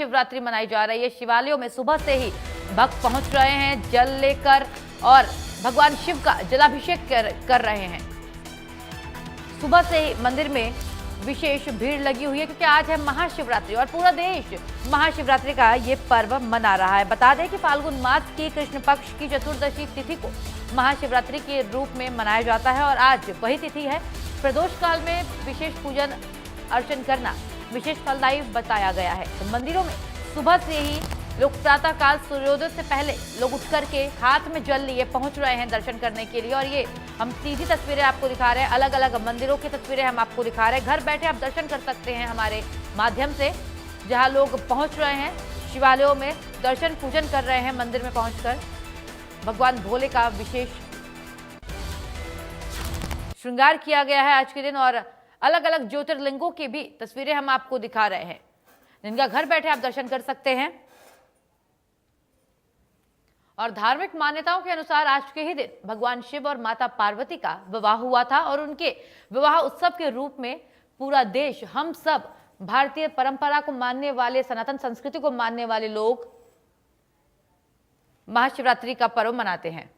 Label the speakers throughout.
Speaker 1: शिवरात्रि मनाई जा रही है। शिवालयों में सुबह से ही भक्त पहुंच रहे हैं जल लेकर और भगवान शिव का जलाभिषेक कर रहे हैं। सुबह से ही मंदिर में विशेष भीड़ लगी हुई है क्योंकि आज है महाशिवरात्रि और पूरा देश महाशिवरात्रि का ये पर्व मना रहा है। बता दें कि फाल्गुन मास की कृष्ण पक्ष की चतुर्दशी तिथि को महाशिवरात्रि के रूप में मनाया जाता है और आज वही तिथि है। प्रदोष काल में विशेष पूजन अर्चन करना विशेष फलदायी बताया गया है। तो मंदिरों में सुबह से ही लोग प्रातः काल सूर्योदय से पहले लोग उठ करके हाथ में जल लिए पहुंच रहे हैं दर्शन करने के लिए। और ये हम सीधी तस्वीरें आपको दिखा रहे हैं, अलग अलग मंदिरों की तस्वीरें हम आपको दिखा रहे हैं। घर बैठे आप दर्शन कर सकते हैं हमारे माध्यम से, जहां लोग पहुंच रहे हैं शिवालयों में दर्शन पूजन कर रहे हैं। मंदिर में पहुंचकर भगवान भोले का विशेष श्रृंगार किया गया है आज के दिन और अलग अलग ज्योतिर्लिंगों की भी तस्वीरें हम आपको दिखा रहे हैं, जिनका घर बैठे आप दर्शन कर सकते हैं। और धार्मिक मान्यताओं के अनुसार आज के ही दिन भगवान शिव और माता पार्वती का विवाह हुआ था और उनके विवाह उत्सव के रूप में पूरा देश, हम सब भारतीय परंपरा को मानने वाले, सनातन संस्कृति को मानने वाले लोग महाशिवरात्रि का पर्व मनाते हैं।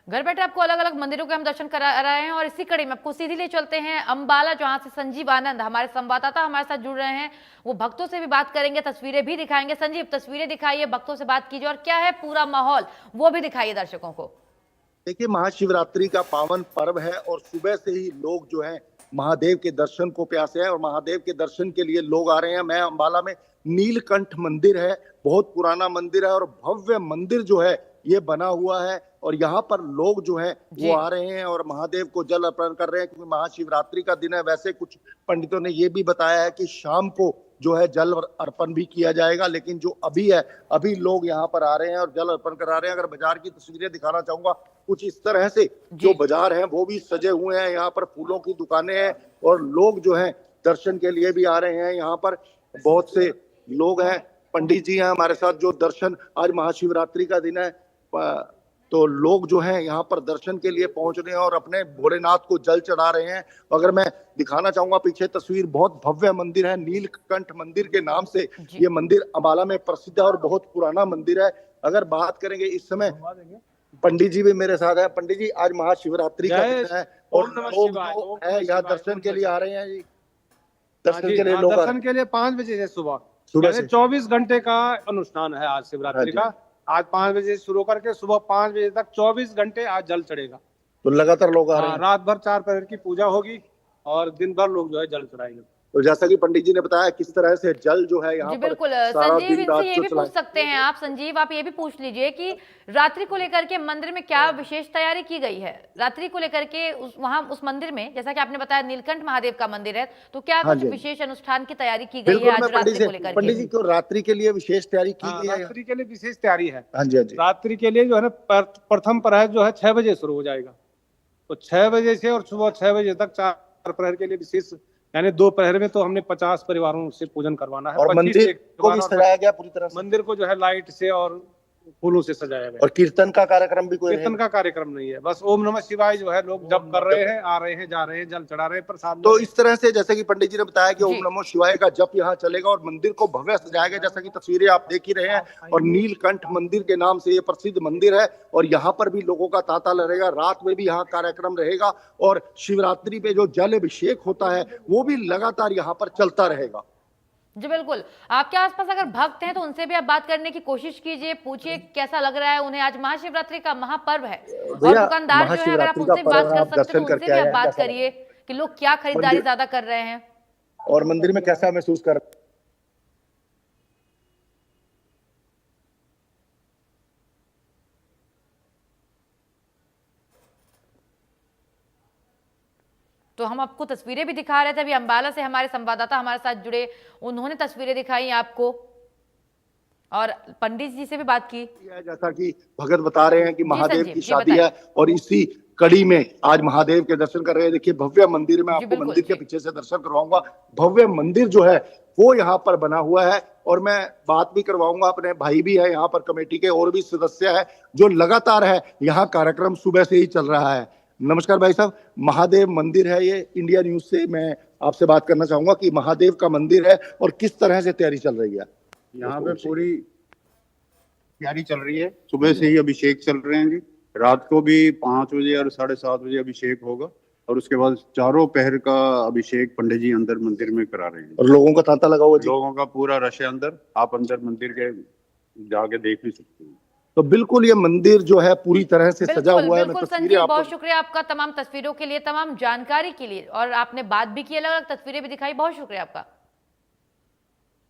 Speaker 1: घर बैठे आपको अलग अलग मंदिरों के हम दर्शन करा रहे हैं और इसी कड़ी में आपको सीधी ले चलते हैं अंबाला, जहां से संजीव आनंद हमारे संवाददाता हमारे साथ जुड़ रहे हैं। वो भक्तों से भी बात करेंगे, तस्वीरें भी दिखाएंगे। संजीव, तस्वीरें दिखाइए, भक्तों से बात कीजिए और क्या है पूरा माहौल वो भी दिखाइए दर्शकों को।
Speaker 2: देखिए, महाशिवरात्रि का पावन पर्व है और सुबह से ही लोग जो है महादेव के दर्शन को प्यासे हैं और महादेव के दर्शन के लिए लोग आ रहे हैं। मैं अंबाला में नीलकंठ मंदिर है, बहुत पुराना मंदिर है और भव्य मंदिर जो है ये बना हुआ है और यहाँ पर लोग जो हैं वो आ रहे हैं और महादेव को जल अर्पण कर रहे हैं क्योंकि महाशिवरात्रि का दिन है। वैसे कुछ पंडितों ने ये भी बताया है कि शाम को जो है जल अर्पण भी किया जाएगा, लेकिन जो अभी है, अभी लोग यहाँ पर आ रहे हैं और जल अर्पण करा रहे हैं। अगर बाजार की तस्वीरें दिखाना चाहूंगा, कुछ इस तरह से जो बाजार हैं वो भी सजे हुए हैं। यहाँ पर फूलों की दुकानें हैं और लोग जो हैं दर्शन के लिए भी आ रहे हैं। यहाँ पर बहुत से लोग हैं, पंडित जी हैं हमारे साथ जो दर्शन, आज महाशिवरात्रि का दिन है तो लोग जो हैं यहाँ पर दर्शन के लिए पहुंच रहे हैं और अपने भोलेनाथ को जल चढ़ा रहे हैं। अगर मैं दिखाना चाहूंगा पीछे तस्वीर, बहुत भव्य मंदिर है, नीलकंठ मंदिर के नाम से ये मंदिर अंबाला में प्रसिद्ध है और बहुत पुराना मंदिर है। अगर बात करेंगे इस समय, पंडित जी भी मेरे साथ है। पंडित जी, आज महाशिवरात्रि का दिन है और लोग जो है यहाँ दर्शन के लिए आ रहे हैं जी, दर्शन के लिए लोग
Speaker 3: दर्शन के लिए 5 बजे से सुबह से 24 घंटे का अनुष्ठान है आज शिवरात्रि का। आज 5 बजे से शुरू करके सुबह 5 बजे तक 24 घंटे आज जल चढ़ेगा।
Speaker 2: तो लगातार लोग आ रहे हैं।
Speaker 3: रात भर 4 प्रहर की पूजा होगी और दिन भर लोग जो है जल चढ़ाएंगे।
Speaker 2: तो जैसा कि पंडित जी ने बताया किस तरह से जल जो है यहाँ पर
Speaker 1: बिल्कुल। संजीव, इनसे ये भी पूछ सकते हैं आप, संजीव आप ये भी पूछ लीजिए कि रात्रि को लेकर के मंदिर में क्या विशेष तैयारी की गई है? रात्रि को लेकर के उस मंदिर में, जैसा कि आपने बताया नीलकंठ महादेव का मंदिर है, तो क्या कुछ विशेष अनुष्ठान की तैयारी की गई है आज रात्रि को लेकर?
Speaker 2: पंडित जी, क्यों रात्रि के लिए विशेष तैयारी की गई है?
Speaker 3: रात्रि के लिए विशेष तैयारी है।
Speaker 2: हाँ जी, हाँ जी।
Speaker 3: रात्रि के लिए जो है ना प्रथम प्रहर जो है 6 बजे शुरू हो जाएगा, तो 6 बजे से और सुबह 6 बजे तक 4 प्रहर के लिए विशेष, यानी 2 प्रहर में तो हमने 50 परिवारों से पूजन करवाना है।
Speaker 2: और मंदिर को भी सजाया गया पूरी तरह से,
Speaker 3: मंदिर को जो है लाइट से और फूलों से सजाया गया।
Speaker 2: और कीर्तन का कार्यक्रम भी कोई?
Speaker 3: कीर्तन का कार्यक्रम नहीं है, बस ओम नमः शिवाय जो है लोग जप कर रहे हैं, आ रहे हैं, जा रहे हैं, जल चढ़ा रहे हैं, प्रसाद।
Speaker 2: तो इस तरह से जैसे कि पंडित जी ने बताया कि ओम नमः शिवाय का जप यहाँ चलेगा और मंदिर को भव्य सजाया गया, जैसा कि तस्वीरें आप देख ही रहे हैं। और नीलकंठ मंदिर के नाम से ये प्रसिद्ध मंदिर है और यहाँ पर भी लोगों का तांता लगेगा। रात में भी यहाँ कार्यक्रम रहेगा और शिवरात्रि पे जो जल अभिषेक होता है वो भी लगातार यहाँ पर चलता रहेगा।
Speaker 1: जी बिल्कुल। आपके आसपास अगर भक्त हैं तो उनसे भी आप बात करने की कोशिश कीजिए, पूछिए कैसा लग रहा है उन्हें। आज महाशिवरात्रि का महापर्व है और दुकानदार जो है, अगर आप उनसे बात कर सकते हैं तो उनसे भी आप बात करिए कि लोग क्या खरीदारी ज्यादा कर रहे हैं
Speaker 2: और मंदिर में कैसा महसूस कर रहे हैं।
Speaker 1: तो हम आपको तस्वीरें भी दिखा रहे थे। अभी अंबाला से हमारे संवाददाता हमारे साथ जुड़े, उन्होंने तस्वीरें दिखाई आपको और पंडित जी से भी बात की।
Speaker 2: जैसा कि भगत बता रहे हैं कि महादेव की शादी है और इसी कड़ी में आज महादेव के दर्शन कर रहे हैं। देखिए, भव्य मंदिर में आपको मंदिर के पीछे से दर्शन करवाऊंगा। भव्य मंदिर जो है वो यहाँ पर बना हुआ है और मैं बात भी करवाऊंगा, अपने भाई भी है यहाँ पर, कमेटी के और भी सदस्य है जो लगातार है यहाँ, कार्यक्रम सुबह से ही चल रहा है। नमस्कार भाई साहब, महादेव मंदिर है ये, इंडिया न्यूज से मैं आपसे बात करना चाहूंगा कि महादेव का मंदिर है और किस तरह से तैयारी चल रही है।
Speaker 4: यहाँ पे पूरी तैयारी चल रही है, सुबह से ही अभिषेक चल रहे हैं जी, रात को भी 5 बजे और 7:30 बजे अभिषेक होगा और उसके बाद चारों पहर का अभिषेक पंडित जी अंदर मंदिर में करा रहे हैं।
Speaker 2: और लोगों का तांता लगा हुआ जी?
Speaker 4: लोगों का पूरा रश है अंदर, आप अंदर मंदिर के जाके देख भी सकते हैं।
Speaker 2: तो बिल्कुल ये मंदिर जो है पूरी तरह से सजा हुआ है।
Speaker 1: बिल्कुल संजीव, बहुत शुक्रिया आपका तमाम तस्वीरों के लिए, तमाम जानकारी के लिए, और आपने बात भी की, अलग अलग तस्वीरें भी दिखाई, बहुत शुक्रिया आपका।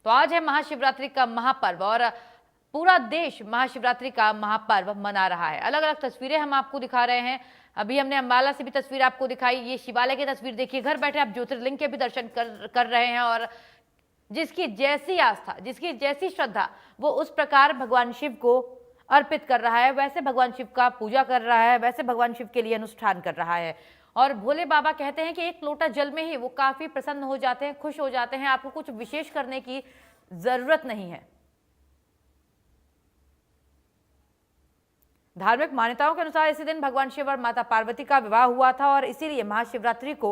Speaker 1: तो आज है महाशिवरात्रि का महापर्व और पूरा देश महाशिवरात्रि का महापर्व मना रहा है। अलग अलग तस्वीरें हम आपको दिखा रहे हैं। अभी हमने अंबाला से भी तस्वीर आपको दिखाई, ये शिवालय की तस्वीर देखिए, घर बैठे आप ज्योतिर्लिंग के भी दर्शन कर रहे हैं और जिसकी जैसी आस्था, जिसकी जैसी श्रद्धा, वो उस प्रकार भगवान शिव को अर्पित कर रहा है, वैसे भगवान शिव का पूजा कर रहा है, वैसे भगवान शिव के लिए अनुष्ठान कर रहा है। और भोले बाबा कहते हैं कि एक लोटा जल में ही वो काफी प्रसन्न हो जाते हैं, खुश हो जाते हैं, आपको कुछ विशेष करने की जरूरत नहीं है। धार्मिक मान्यताओं के अनुसार इसी दिन भगवान शिव और माता पार्वती का विवाह हुआ था और इसीलिए महाशिवरात्रि को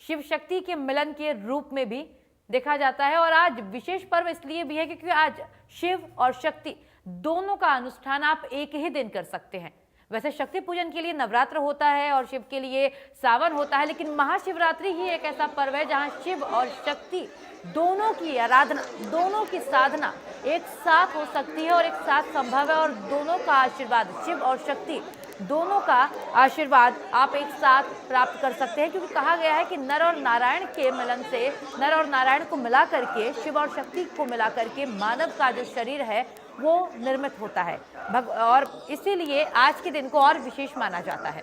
Speaker 1: शिव शक्ति के मिलन के रूप में भी देखा जाता है। और आज विशेष पर्व इसलिए भी है क्योंकि आज शिव और शक्ति दोनों का अनुष्ठान आप एक ही दिन कर सकते हैं। वैसे शक्ति पूजन के लिए नवरात्र होता है और शिव के लिए सावन होता है, लेकिन महाशिवरात्रि ही एक ऐसा पर्व है जहां शिव और शक्ति दोनों की आराधना, दोनों की साधना एक साथ हो सकती है और एक साथ संभव है। और दोनों का आशीर्वाद, शिव और शक्ति दोनों का आशीर्वाद आप एक साथ प्राप्त कर सकते हैं, क्योंकि कहा गया है कि नर और नारायण के मिलन से, नर और नारायण को मिला करके, शिव और शक्ति को मिला करके मानव का जो शरीर है वो निर्मित होता है। और इसीलिए आज के दिन को और विशेष माना जाता है।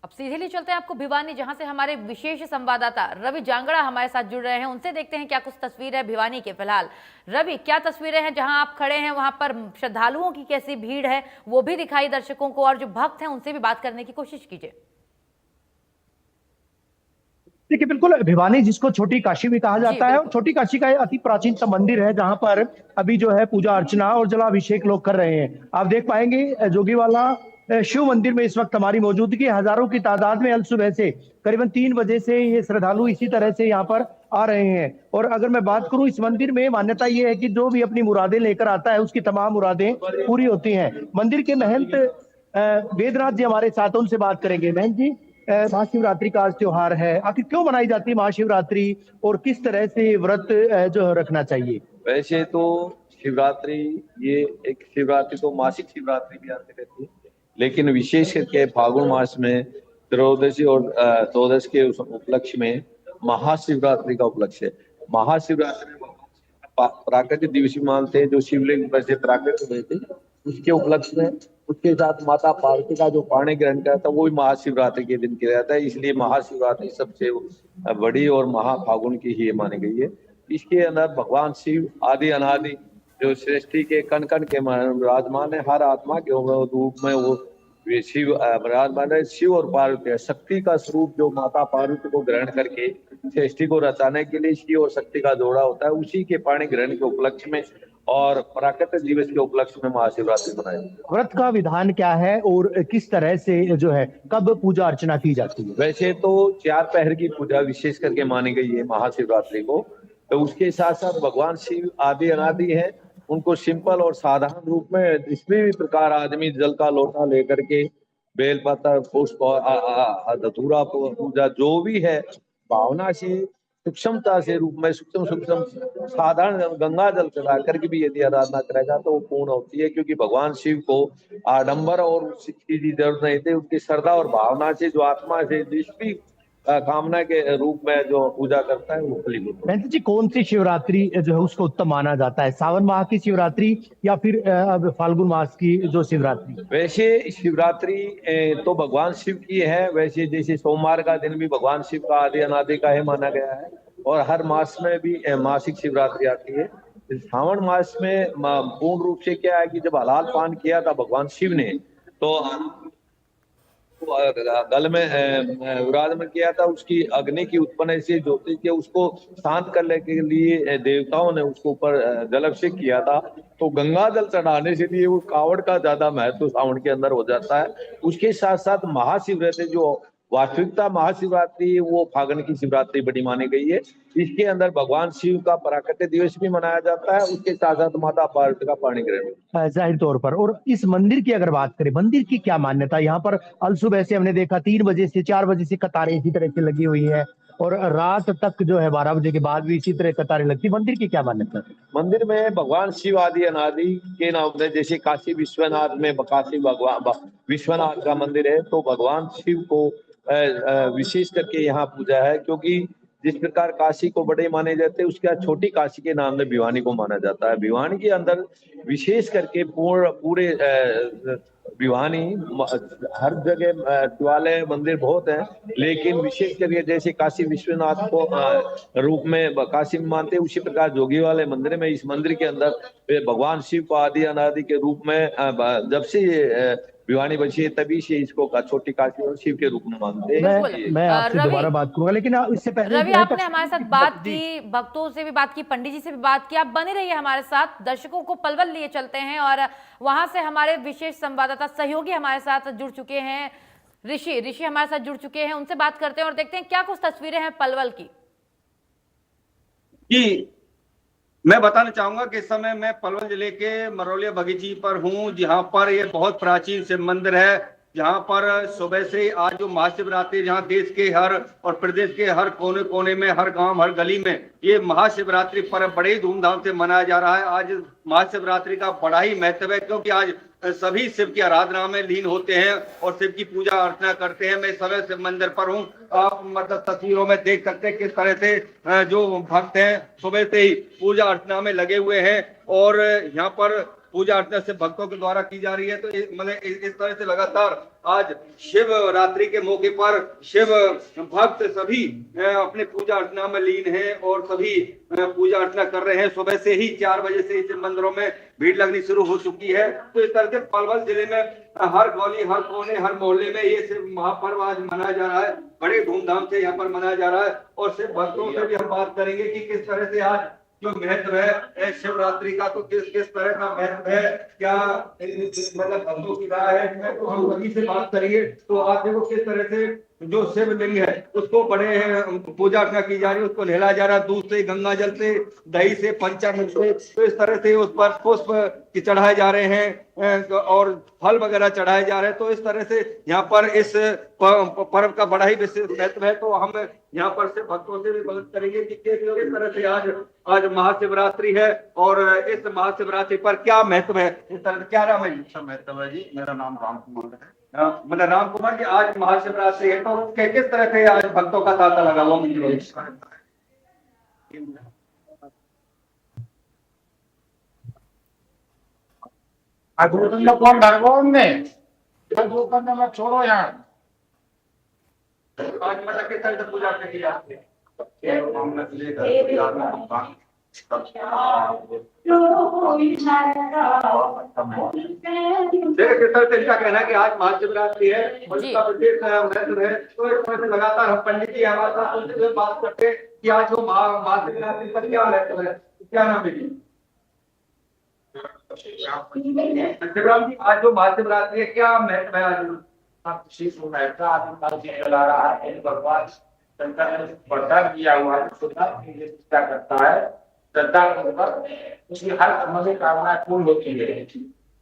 Speaker 1: अब सीधे चलते हैं आपको भिवानी, जहां से हमारे विशेष संवाददाता रवि जांगड़ा हमारे साथ जुड़ रहे हैं। उनसे देखते हैं क्या कुछ तस्वीर है भिवानी के। फिलहाल रवि, क्या तस्वीरें हैं जहां आप खड़े हैं, वहां पर श्रद्धालुओं की कैसी भीड़ है वो भी दिखाई दर्शकों को, और जो भक्त हैं उनसे भी बात करने की कोशिश कीजिए।
Speaker 5: देखिए, बिल्कुल भिवानी जिसको छोटी काशी भी कहा जाता है, और छोटी काशी का अति प्राचीन मंदिर है जहां पर अभी जो है पूजा अर्चना और जलाभिषेक लोग कर रहे हैं। आप देख पाएंगे जोगीवाला शिव मंदिर में इस वक्त हमारी मौजूदगी, हजारों की तादाद में अल सुबह से करीबन 3 बजे से ये श्रद्धालु इसी तरह से यहाँ पर आ रहे हैं। और अगर मैं बात करूं, इस मंदिर में मान्यता ये है कि जो भी अपनी मुरादें लेकर आता है उसकी तमाम मुरादें पूरी होती हैं। मंदिर के महंत वेदनाथ जी हमारे साथ, उनसे बात करेंगे। महंत जी, महाशिवरात्रि का आज त्योहार है, आखिर क्यों मनाई जाती है महाशिवरात्रि और किस तरह से व्रत जो रखना चाहिए?
Speaker 6: वैसे तो शिवरात्रि, ये एक शिवरात्रि तो मासिक शिवरात्रि भी आती रहती है, लेकिन विशेष करके फागुन मास में त्रयोदशी और द्वादश के उपलक्ष्य में महाशिवरात्रि का उपलक्ष्य है। महाशिवरात्रि में प्राकृतिक दिवस मानते हैं, जो शिवलिंग पर से प्राकृत हुए थे उसके उपलक्ष्य में, उसके साथ माता पार्वती का जो पाणी ग्रहण किया था वो भी महाशिवरात्रि के दिन किया जाता है। इसलिए महाशिवरात्रि सबसे बड़ी और महाफागुन की ही मानी गई है। इसके अंदर भगवान शिव आदि अनादि जो सृष्टि के कण कण के विराजमान है, हर आत्मा के रूप में वो शिव विराजमान है। शिव और पार्वती शक्ति का स्वरूप जो माता पार्वती को ग्रहण करके सृष्टि को रचाने के लिए शिव और शक्ति का जोड़ा होता है, उसी के पाणी ग्रहण के उपलक्ष्य में और प्राकृतिक दिवस के उपलक्ष्य में महाशिवरात्रि मनाई।
Speaker 5: व्रत का विधान क्या है और किस तरह से जो है कब पूजा अर्चना की जाती है?
Speaker 6: वैसे तो 4 पहर की पूजा विशेष करके मानी गई है महाशिवरात्रि को। तो उसके साथ साथ भगवान शिव आदि अनादि है, उनको सिंपल और साधारण रूप में किसी भी प्रकार आदमी जल का लोटा लेकर के बेलपत्र, पुष्प और धतूरा पूजा जो भी है भावना से, सूक्ष्मता से रूप में सूक्ष्म साधारण गंगा जल चला करके भी यदि आराधना करेगा तो वो पूर्ण होती है। क्योंकि भगवान शिव को आडंबर और की जरूरत नहीं थी, उनकी श्रद्धा और भावना से जो आत्मा से जिस भी कामना के रूप में जो पूजा करता है वो फलीभूत।
Speaker 5: महंत जी, कौन सी शिवरात्रि जो है उसको उत्तम माना जाता है, सावन माह की शिवरात्रि या फिर फाल्गुन मास की जो शिवरात्रि?
Speaker 6: वैसे शिवरात्रि तो भगवान शिव की है। वैसे जैसे सोमवार का दिन भी भगवान शिव का आदि अनादि का है माना गया है, और हर मास में भी मासिक शिवरात्रि आती है। इस श्रावण मास में पूर्ण रूप से क्या है कि जब हलाल पान किया था भगवान शिव ने, तो गल में विराजमान किया था, उसकी अग्नि की उत्पन्न से ज्योति के उसको शांत करने के लिए देवताओं ने उसको ऊपर जलाभिषेक किया था। तो गंगा जल चढ़ाने से लिए वो कावड़ का ज्यादा महत्व सावन के अंदर हो जाता है। उसके साथ साथ महाशिवरात्रि जो वास्तविकता महाशिवरात्रि वो फागुन की शिवरात्रि बड़ी मानी गई है। इसके अंदर भगवान शिव का प्राकट्य दिवस भी मनाया जाता है, उसके साथ साथ माता पार्वती का पाणी ग्रहण।
Speaker 5: जाहिर तौर पर। और इस मंदिर की अगर बात करें, मंदिर की क्या मान्यता है? यहाँ पर अल सुबह से हमने देखा 3 बजे से 4 बजे से कतारें इसी तरह से लगी हुई है, और रात तक जो है 12 बजे के बाद भी इसी तरह कतारें लगती। मंदिर की क्या मान्यता है?
Speaker 6: मंदिर में भगवान शिव आदि अनादि के नाम से, जैसे काशी विश्वनाथ में काशी भगवान विश्वनाथ का मंदिर है, तो भगवान शिव को विशेष करके यहाँ पूजा है, क्योंकि जिस प्रकार काशी को बड़े माने जाते हैं, उसके बाद छोटी काशी के नाम में भिवानी को माना जाता है। भिवानी के अंदर विशेष करके पूरे भिवानी हर जगह शिवालय मंदिर बहुत हैं, लेकिन विशेष करके जैसे काशी विश्वनाथ को रूप में काशी में मानते हैं, उसी प्रकार जोगी वाले मंदिर में, इस मंदिर के अंदर भगवान शिव को आदि अनादि के रूप में जब से ये भिवानी बची है तभी से इसको छोटी काशी और शिव के रूप में मानते हैं।
Speaker 5: मैं आपसे दोबारा बात करूंगा, लेकिन इससे पहले
Speaker 1: रवि, आपने हमारे साथ बात की, भक्तों से भी बात की, पंडित जी से भी बात की। आप बने रहिए हमारे साथ, दर्शकों को पलवल लिए चलते हैं और वहां से हमारे विशेष संवाददाता सहयोगी हमारे साथ जुड़ चुके हैं, ऋषि हमारे साथ जुड़ चुके हैं। उनसे बात करते हैं और देखते हैं क्या कुछ तस्वीरें हैं पलवल की।
Speaker 7: जी, मैं बताना चाहूंगा कि इस समय मैं पलवल जिले के मरौलिया बगीची पर हूं, जहां पर ये बहुत प्राचीन शिव मंदिर है, जहां पर सुबह से आज जो महाशिवरात्रि, जहां देश के हर और प्रदेश के हर कोने कोने में, हर गांव हर गली में ये महाशिवरात्रि पर्व बड़े धूमधाम से मनाया जा रहा है। आज महाशिवरात्रि का बड़ा ही महत्व है, क्योंकि आज सभी शिव की आराधना में लीन होते हैं और शिव की पूजा अर्चना करते हैं। मैं इस समय शिव मंदिर पर हूँ, आप मतलब तस्वीरों में देख सकते हैं किस तरह से जो भक्त हैं सुबह से ही पूजा अर्चना में लगे हुए हैं, और यहाँ पर पूजा अर्चना से भक्तों के द्वारा की जा रही है। तो मतलब इस तरह से लगातार आज शिवरात्रि के मौके पर शिव भक्त सभी अपने पूजा अर्चना में लीन हैं और सभी पूजा अर्चना कर रहे हैं। सुबह से ही 4 बजे से इस मंदिरों में भीड़ लगनी शुरू हो चुकी है। तो इस तरह से पलवल जिले में हर गली, हर कोने, हर मोहल्ले में ये शिव महापर्व आज मनाया जा रहा है, बड़े धूमधाम से यहाँ पर मनाया जा रहा है। और शिव भक्तों से भी हम बात करेंगे कि किस तरह से आज जो महत्व है शिवरात्रि का, तो किस तरह का महत्व है, क्या मतलब भक्तों की राय है, तो हम वही से बात करिए। तो आप देखो किस तरह से जो शिवलिंग है उसको बड़े पूजा अर्चना की जा रही है, उसको नहलाया जा रहा है दूध से, गंगा जल से, दही से, पंचामृत से। तो इस तरह से उस पर पुष्प चढ़ाए जा रहे हैं और फल वगैरह चढ़ाए जा रहे हैं। तो इस तरह से यहाँ पर इस पर्व का बड़ा ही विशेष महत्व है। तो हम यहाँ पर से भक्तों से भी बात करेंगे कि किस तरह से आज महाशिवरात्रि है और इस महाशिवरात्रि पर क्या महत्व है, इस तरह से क्या नाम है?
Speaker 4: महत्व है जी, मेरा नाम राम कुमार है।
Speaker 7: मतलब राम कुमार जी, आज महाशिवरात्रि है, तो किस तरह से आज भक्तों का तांता लगा हुआ मंदिर?
Speaker 8: कौन भगवान ने मत छोड़ो यहाँ।
Speaker 7: आज मतलब किस तरह से पूजा की जाती है? देखिए किस तरह से इनका कहना है कि आज महाशिवरात्रि है और इसका विशेष महत्व है। तो इस तरह से लगातार हम पंडित जी हमारे साथ उनसे बात करते हैं कि आज जो महाशिवरात्रि पर क्या महत्व है। क्या नाम है जी? शिवराम जी, आज जो महाशिवरात्रि है क्या महत्व है? आज
Speaker 8: शिव चला रहा है, भगवान शंकर ने वरदान दिया हुआ है, क्या करता है, श्रद्धा उसकी हर मनोकामना पूर्ण होती है।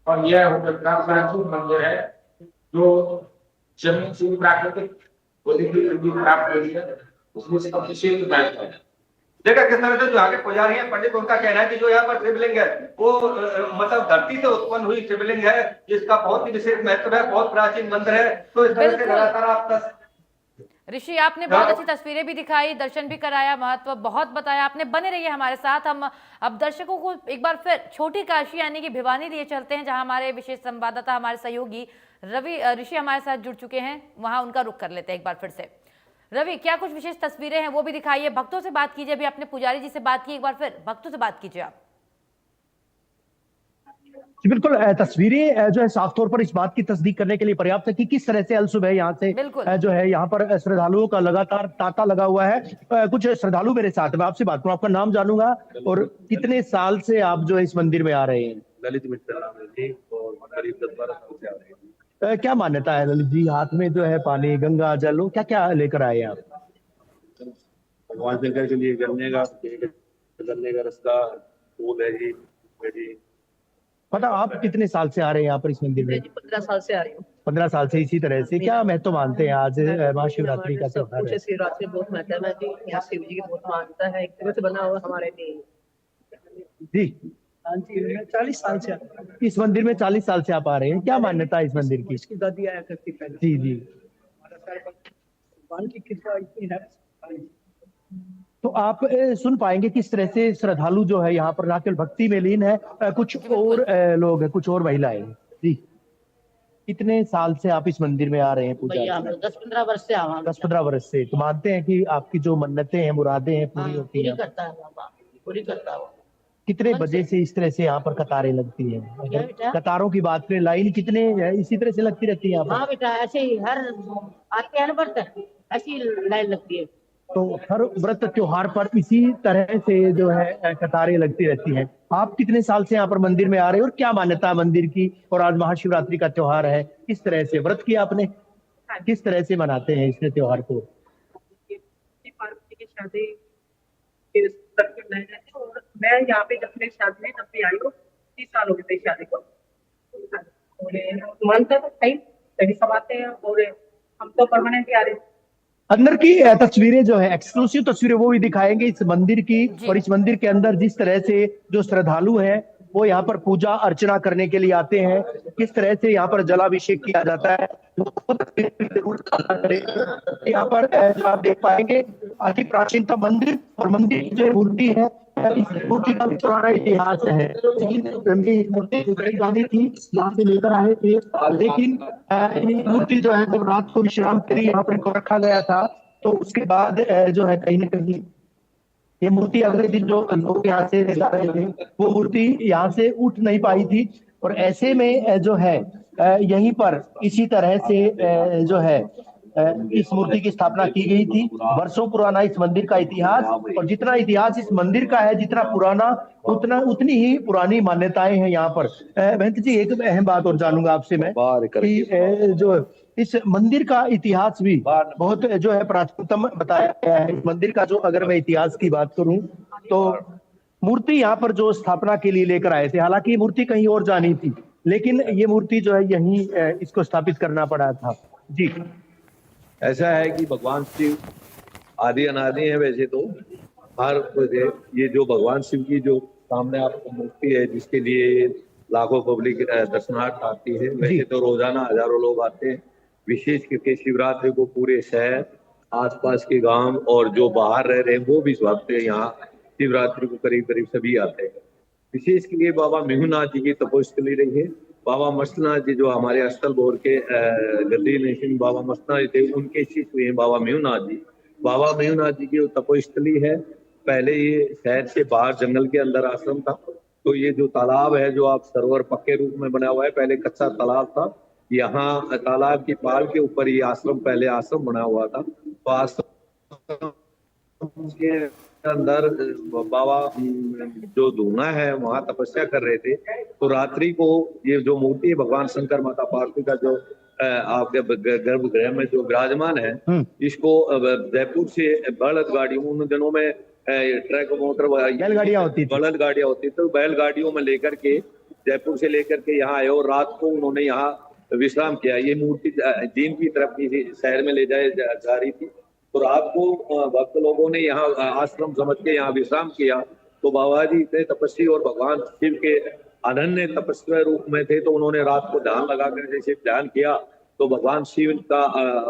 Speaker 8: और यह प्राचीन मंदिर है जो जमीन से प्राकृतिक प्राप्त हुई है, उसमें से विशेष महत्व है।
Speaker 7: देखा किस तरह से जो आगे पुजारी है पंडित, उनका कहना है कि जो यहाँ पर शिवलिंग है वो मतलब धरती से उत्पन्न हुई शिवलिंग है, जिसका बहुत ही विशेष महत्व है, बहुत प्राचीन मंदिर है। तो इस तरह से लगातार आप
Speaker 1: ऋषि, आपने बहुत अच्छी तस्वीरें भी दिखाई, दर्शन भी कराया, महत्व बहुत बताया आपने। बने रहिए हमारे साथ। हम अब दर्शकों को एक बार फिर छोटी काशी यानी कि भिवानी लिए चलते हैं, जहां हमारे विशेष संवाददाता, हमारे सहयोगी ऋषि हमारे साथ जुड़ चुके हैं। वहां उनका रुख कर लेते हैं एक बार फिर से। रवि, क्या कुछ विशेष तस्वीरें हैं वो भी दिखाइए, भक्तों से बात कीजिए। अभी आपने पुजारी जी से बात की, एक बार फिर भक्तों से बात कीजिए आप।
Speaker 5: जी बिल्कुल, तस्वीरें जो है साफ तौर पर इस बात की तस्दीक करने के लिए पर्याप्त है कि किस तरह से अल सुबह यहाँ से
Speaker 1: बिल्कुल।
Speaker 5: जो है यहाँ पर श्रद्धालुओं का लगातार तांता लगा हुआ है। कुछ श्रद्धालु मेरे साथ, मैं आपसे बात करूँ, आपका नाम जानूंगा और कितने साल से आप जो है इस मंदिर में आ रहे हैं?
Speaker 6: ललित मित्तल नाम है जी और करीब 10-12 साल से आ रहे हैं।
Speaker 5: क्या मान्यता है ललित जी, हाथ में जो है पानी, गंगा जल, क्या क्या लेकर आए हैं आप?
Speaker 6: भगवान शंकर के लिए गन्ने का रास्ता, फूल है जी।
Speaker 5: पता आप कितने साल से आ रहे हैं यहाँ पर इस मंदिर में?
Speaker 9: 15 साल से आ रही हूँ।
Speaker 5: 15 साल से इसी तरह से। क्या महत्व मानते हैं आज महाशिवरात्रि का त्योहार
Speaker 9: कुछ
Speaker 5: है?
Speaker 9: शिवरात्रि बहुत महत्व है जी, यहाँ शिव जी की बहुत मान्यता है, एक तीर्थ बना हुआ हमारे लिए।
Speaker 5: जी
Speaker 9: हाँ जी, मैं 40 साल से आता हूँ।
Speaker 5: इस मंदिर में 40 साल से आप आ रहे हैं, क्या मान्यता है इस मंदिर की?
Speaker 9: इसकी दादी आया करती पहले।
Speaker 5: जी जी।
Speaker 9: भगवान की कृपा इतनी है।
Speaker 5: तो आप सुन पाएंगे किस तरह से श्रद्धालु जो है यहाँ पर ना केवल भक्ति में लीन है, कुछ और लोग हैं, कुछ और महिलाएं हैं। जी, कितने साल से आप इस मंदिर में आ रहे हैं पूजा?
Speaker 9: भैया हम 10-15 वर्ष से आवा।
Speaker 5: 10-15 वर्ष से। तो मानते हैं कि आपकी जो मन्नतें हैं, मुरादें हैं, पूरी होती
Speaker 9: पूरी
Speaker 5: हैं?
Speaker 9: करता है बाबा, पूरी करता है।
Speaker 5: कितने बजे से इस तरह से यहाँ पर कतारें लगती हैं?
Speaker 9: क्या बेटा?
Speaker 5: कतारों की बात करें, लाइन कितने इसी तरह से लगती रहती है यहाँ पर?
Speaker 9: हाँ बेटा, ऐसे ही हर आते हैं ना व्रत, ऐसी लाइन लगती है।
Speaker 5: तो हर व्रत त्योहार पर इसी तरह से जो है कतारें लगती रहती हैं। आप कितने साल से यहाँ पर मंदिर में आ रहे हैं और क्या मान्यता है मंदिर की? और आज महाशिवरात्रि का त्योहार है, किस तरह से व्रत किया आपने, किस तरह से मनाते हैं इस त्योहार को?
Speaker 9: पार्वती की शादी और मैं यहाँ पे जब मेरी शादी हुई तब भी आई हूँ, 30 साल हो गए थे शादी को। और मानता तो सही तभी सब आते हैं और हम तो परमानेंट आ रहे हैं।
Speaker 5: अंदर की तस्वीरें जो है, एक्सक्लूसिव तस्वीरें वो भी दिखाएंगे इस मंदिर की। और इस मंदिर के अंदर जिस तरह से जो श्रद्धालु हैं वो यहाँ पर पूजा अर्चना करने के लिए आते हैं, किस तरह से यहाँ पर जलाभिषेक किया जाता है, यहाँ पर जो आप देख पाएंगे अति प्राचीनतम मंदिर। और मंदिर की जो मूर्ति है, इस मूर्ति का भी पुराना इतिहास है। मूर्ति जानी थी, यहाँ से लेकर आए थे, लेकिन मूर्ति जो है जब रात को विश्राम के लिए यहाँ पर इनको रखा गया था, तो उसके बाद जो है कहीं न कहीं ये मूर्ति अगले दिन जो लोग यहाँ से जा रहे थे, वो मूर्ति यहाँ से उठ नहीं पाई थी। और ऐसे में जो है यहीं पर इसी तरह से जो है इस मूर्ति की स्थापना की गई थी। वर्षों पुराना इस मंदिर का इतिहास, और जितना इतिहास इस मंदिर का है, जितना पुराना, उतनी ही पुरानी मान्यताएं हैं यहाँ पर। महंत जी, एक अहम बात और जानूंगा आपसे मैं कि जो इस मंदिर का इतिहास भी बहुत जो है प्राचीनतम बताया गया है। इस मंदिर का जो अगर मैं इतिहास की बात करूं तो मूर्ति यहाँ पर जो स्थापना के लिए लेकर आए थे, हालांकि ये मूर्ति कहीं और जानी थी, लेकिन ये मूर्ति जो है यहीं इसको स्थापित करना पड़ा था। जी,
Speaker 6: ऐसा है कि भगवान शिव आदि अनादि है। वैसे तो हर ये जो भगवान शिव की जो सामने आपको मूर्ति है, जिसके लिए लाखों पब्लिक दर्शनार्थ आती है, वैसे तो रोजाना हजारों लोग आते हैं। विशेष करके शिवरात्रि को पूरे शहर, आसपास के गांव और जो बाहर रह रहे हैं वो भी स्वागत है। यहाँ शिवरात्रि को करीब करीब सभी आते हैं। विशेष करके बाबा मेहुनाथ जी की तपोस्थली रही है। बाबा मस्तनाथ जी जो हमारे अस्थल बोर के गद्दी नरसिंह बाबा मस्तनाथ जी थे, उनके शिष्य हुए हैं बाबा मेहुनाथ जी। बाबा मेहुनाथ जी की तपोस्थली है। पहले ये शहर से बाहर जंगल के अंदर आश्रम था। तो ये जो तालाब है, जो आप सरोवर पक्के रूप में बना हुआ है, पहले कच्चा तालाब था। यहाँ तालाब की पाल के ऊपर ये आश्रम, पहले आश्रम बना हुआ था। तो आश्रम के अंदर बाबा जो धूना है वहां तपस्या कर रहे थे। तो रात्रि को ये जो मूर्ति है भगवान शंकर माता पार्वती का जो आपके गर्भगृह में जो विराजमान है, इसको जयपुर से बलद गाड़ियों, उन दिनों में ट्रक मोटर
Speaker 5: बैलगाड़ियां होती थी,
Speaker 6: बलद गाड़ियां होती थी, तो बैलगाड़ियों में लेकर के जयपुर से लेकर के यहाँ आए और रात को उन्होंने यहाँ विश्राम किया। ये मूर्ति जीन की तरफ की शहर में ले जाए जा रही थी। तो रात को भक्त लोगों ने यहाँ आश्रम समझ के यहाँ विश्राम किया। तो बाबा जी इतने तपस्वी और भगवान शिव के अनन्य तपस्वी रूप में थे, तो उन्होंने रात को ध्यान लगाकर जैसे ध्यान किया तो भगवान शिव का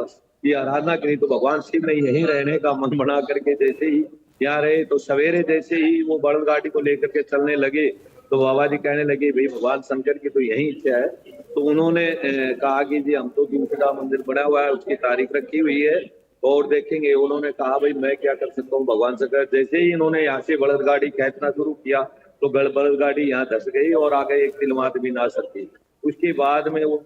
Speaker 6: की आराधना करी। तो भगवान शिव ने यहीं रहने का मन बना करके जैसे ही यहाँ रहे, तो सवेरे जैसे ही वो बड़गाड़ी को लेकर के चलने लगे, तो बाबा जी कहने लगे भाई भगवान शंकर की तो यही इच्छा है। तो उन्होंने कहा कि जी हम तो दूसरा मंदिर बना हुआ है, उसकी तारीख रखी हुई है और देखेंगे। उन्होंने कहा भाई मैं क्या कर सकता हूँ भगवान शंकर। जैसे ही इन्होंने यहाँ से बड़द गाड़ी खींचना शुरू किया तो बैलगाड़ी यहाँ धस गई और आगे एक तिलमात भी ना सकी। उसके बाद में वो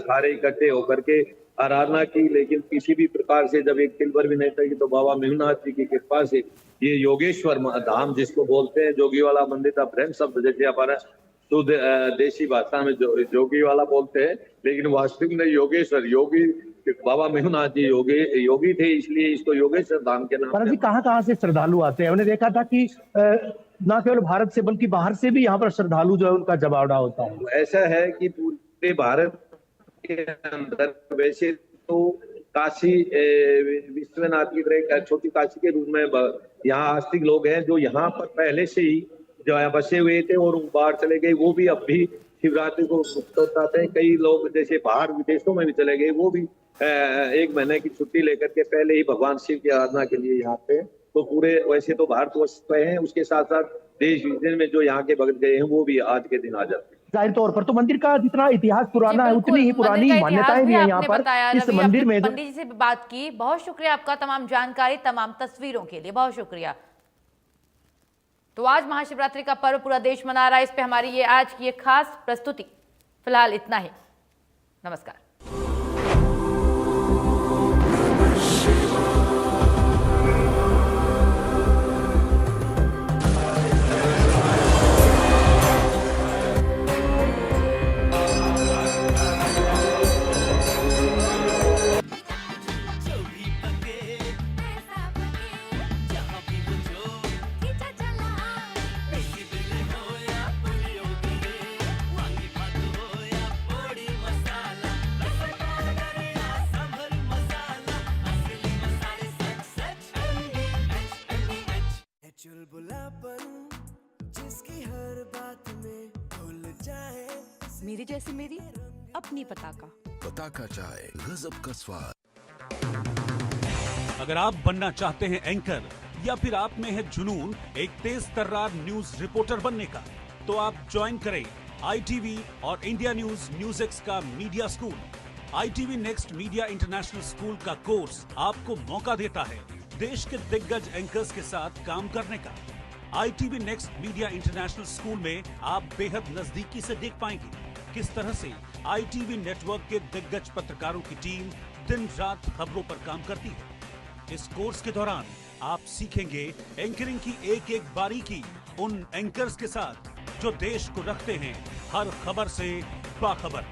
Speaker 6: सारे इकट्ठे होकर के आराधना की, लेकिन किसी भी प्रकार से जब एक तिल पर भी नहीं थी तो बाबा मेहुनाथ जी की कृपा से ये योगेश्वर धाम जिसको बोलते हैं, जोगी वाला मंदिर था, फ्रेंड शब्द जैसे हमारा शुद्ध देशी भाषा में जोगी वाला बोलते हैं, लेकिन वास्तविक में योगेश्वर, योगी बाबा मेहुनाथ जी योगी थे, इसलिए इसको योगेश्वर धाम के नाम।
Speaker 5: महाराज जी कहाँ से श्रद्धालु आते हैं? हमने देखा था कि न केवल भारत से बल्कि बाहर से भी यहाँ पर श्रद्धालु जो है उनका जमावड़ा होता है।
Speaker 6: ऐसा है कि पूरे भारत के अंदर वैसे तो काशी विश्वनाथ की तरह छोटी काशी के रूप में यहाँ आस्तिक लोग हैं जो यहाँ पर पहले से ही जो है बसे हुए थे और बाहर चले गए, वो भी अब भी शिवरात्रि को बताते हैं। कई लोग जैसे बाहर विदेशों में भी चले गए, वो भी 1 महीने की छुट्टी लेकर के पहले ही भगवान शिव की आराधना के लिए यहाँ पे, तो पूरे वैसे तो भारतवर्ष पे हैं, उसके साथ साथ देश विदेश में जो यहाँ के भक्त गए हैं वो भी आज के दिन आ जाते हैं।
Speaker 5: जाहिर तौर पर तो मंदिर का जितना इतिहास पुराना है उतनी ही पुरानी मान्यताएं भी है यहाँ पर। इस मंदिर में
Speaker 1: पंडित जी से बात की, बहुत शुक्रिया आपका तमाम जानकारी, तमाम तस्वीरों के लिए बहुत शुक्रिया। तो आज महाशिवरात्रि का पर्व पूरा देश मना रहा है, इस पे हमारी ये आज की एक खास प्रस्तुति। फिलहाल इतना ही, नमस्कार।
Speaker 10: जिसकी हर बात में भूल जाए, मेरी जैसी मेरी अपनी पताका चाय, गजब का स्वाद।
Speaker 11: अगर आप बनना चाहते हैं एंकर या फिर आप में है जुनून एक तेज तर्रार न्यूज रिपोर्टर बनने का, तो आप ज्वाइन करें ITV और इंडिया न्यूज एक्स का media school. ITV next media international school का कोर्स आपको मौका देता है देश के दिग्गज एंकर्स के साथ काम करने का। ITV next media international school में आप बेहद नजदीकी से देख पाएंगे किस तरह से ITV नेटवर्क के दिग्गज पत्रकारों की टीम दिन रात खबरों पर काम करती है। इस कोर्स के दौरान आप सीखेंगे एंकरिंग की एक एक बारीकी उन एंकर्स के साथ जो देश को रखते हैं हर खबर से बाखबर।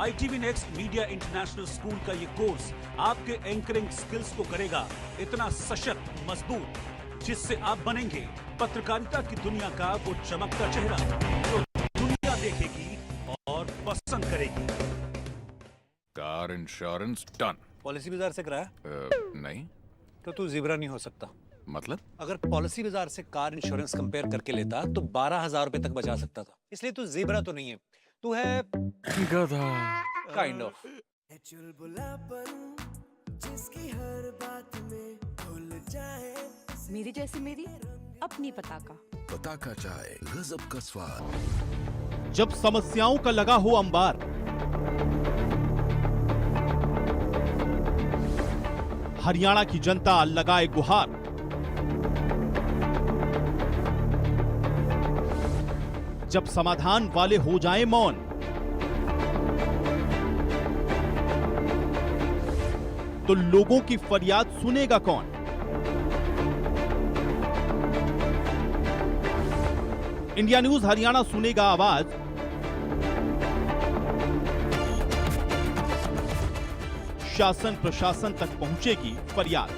Speaker 11: ITV next media international school का ये कोर्स आपके एंकरिंग स्किल्स को करेगा इतना सशक्त, मजबूत, जिससे आप बनेंगे पत्रकारिता की दुनिया का वो चमकता चेहरा जो दुनिया देखेगी और पसंद करेगी।
Speaker 12: Car insurance done.
Speaker 13: पॉलिसी बाजार से कराया?
Speaker 12: नहीं।
Speaker 13: तो तू ज़ीब्रा नहीं हो सकता।
Speaker 12: मतलब? अगर
Speaker 13: पॉलिसी बाजार से कार इंश्योरेंस कंपेयर करके लेता तो 12,000 रुपए तक बचा सकता था, इसलिए तू ज़ीब्रा तो नहीं है, तू है
Speaker 12: गधा।
Speaker 13: Kind of.
Speaker 10: जिसकी हर बात में भूल जाए, मेरी जैसी मेरी अपनी पताका चाय, गजब का स्वाद।
Speaker 14: जब समस्याओं का लगा हो अंबार, हरियाणा की जनता लगाए गुहार। जब समाधान वाले हो जाएं मौन, तो लोगों की फरियाद सुनेगा कौन? इंडिया न्यूज हरियाणा सुनेगा आवाज, शासन प्रशासन तक पहुंचेगी फरियाद।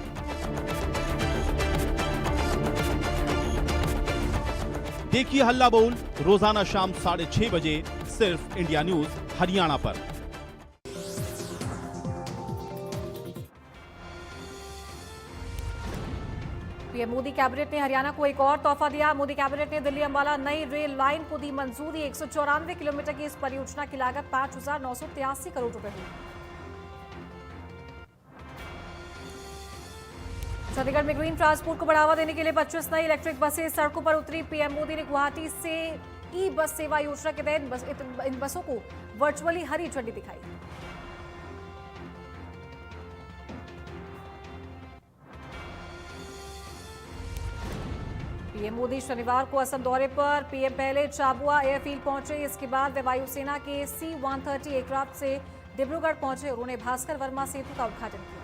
Speaker 14: देखिए हल्ला बोल रोजाना शाम 6:30 बजे सिर्फ इंडिया न्यूज हरियाणा पर।
Speaker 15: पीएम मोदी कैबिनेट ने हरियाणा को एक और तोहफा दिया। मोदी कैबिनेट ने दिल्ली अंबाला नई रेल लाइन को दी मंजूरी। 194 किलोमीटर की इस परियोजना की लागत 5,983 करोड़ रुपए हुई। चंडीगढ़ में ग्रीन ट्रांसपोर्ट को बढ़ावा देने के लिए 25 नई इलेक्ट्रिक बसें सड़कों पर उतरी। पीएम मोदी ने गुवाहाटी से ई बस सेवा योजना के तहत इन बसों को वर्चुअली हरी झंडी दिखाई। पीएम मोदी शनिवार को असम दौरे पर। पीएम पहले चाबुआ एयरफील्ड पहुंचे, इसके बाद वे वायुसेना के C-130 एयरक्राफ्ट से डिब्रूगढ़ पहुंचे। उन्होंने भास्कर वर्मा सेतु का उद्घाटन किया।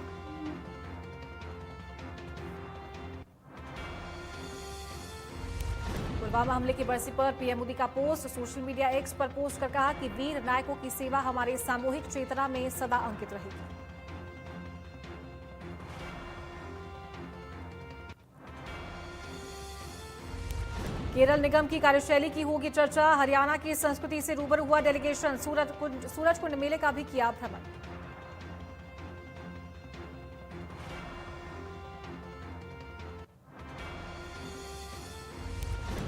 Speaker 15: पुलवामा हमले की बरसी पर पीएम मोदी का पोस्ट। सोशल मीडिया एक्स पर पोस्ट कर कहा कि वीर नायकों की सेवा हमारे सामूहिक चेतना में सदा अंकित रहेगी। केरल निगम की कार्यशैली की होगी चर्चा। हरियाणा की संस्कृति से रूबरू हुआ डेलीगेशन। सूरजकुंड मेले का भी किया भ्रमण।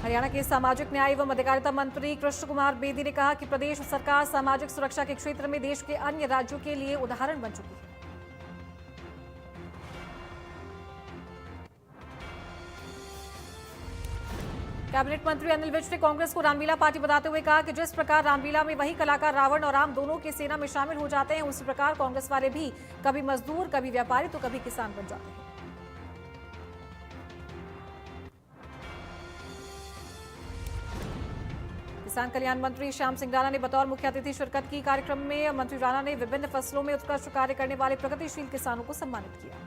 Speaker 15: हरियाणा के सामाजिक न्याय एवं अधिकारिता मंत्री कृष्ण कुमार बेदी ने कहा कि प्रदेश सरकार सामाजिक सुरक्षा के क्षेत्र में देश के अन्य राज्यों के लिए उदाहरण बन चुकी है। कैबिनेट मंत्री अनिल विज ने कांग्रेस को रामलीला पार्टी बताते हुए कहा कि जिस प्रकार रामलीला में वही कलाकार रावण और राम दोनों की सेना में शामिल हो जाते हैं, उसी प्रकार कांग्रेस वाले भी कभी मजदूर, कभी व्यापारी तो कभी किसान बन जाते हैं। किसान कल्याण मंत्री श्याम सिंह राणा ने बतौर मुख्य अतिथि शिरकत की। कार्यक्रम में मंत्री राणा ने विभिन्न फसलों में उत्कृष्ट कार्य करने वाले प्रगतिशील किसानों को सम्मानित किया।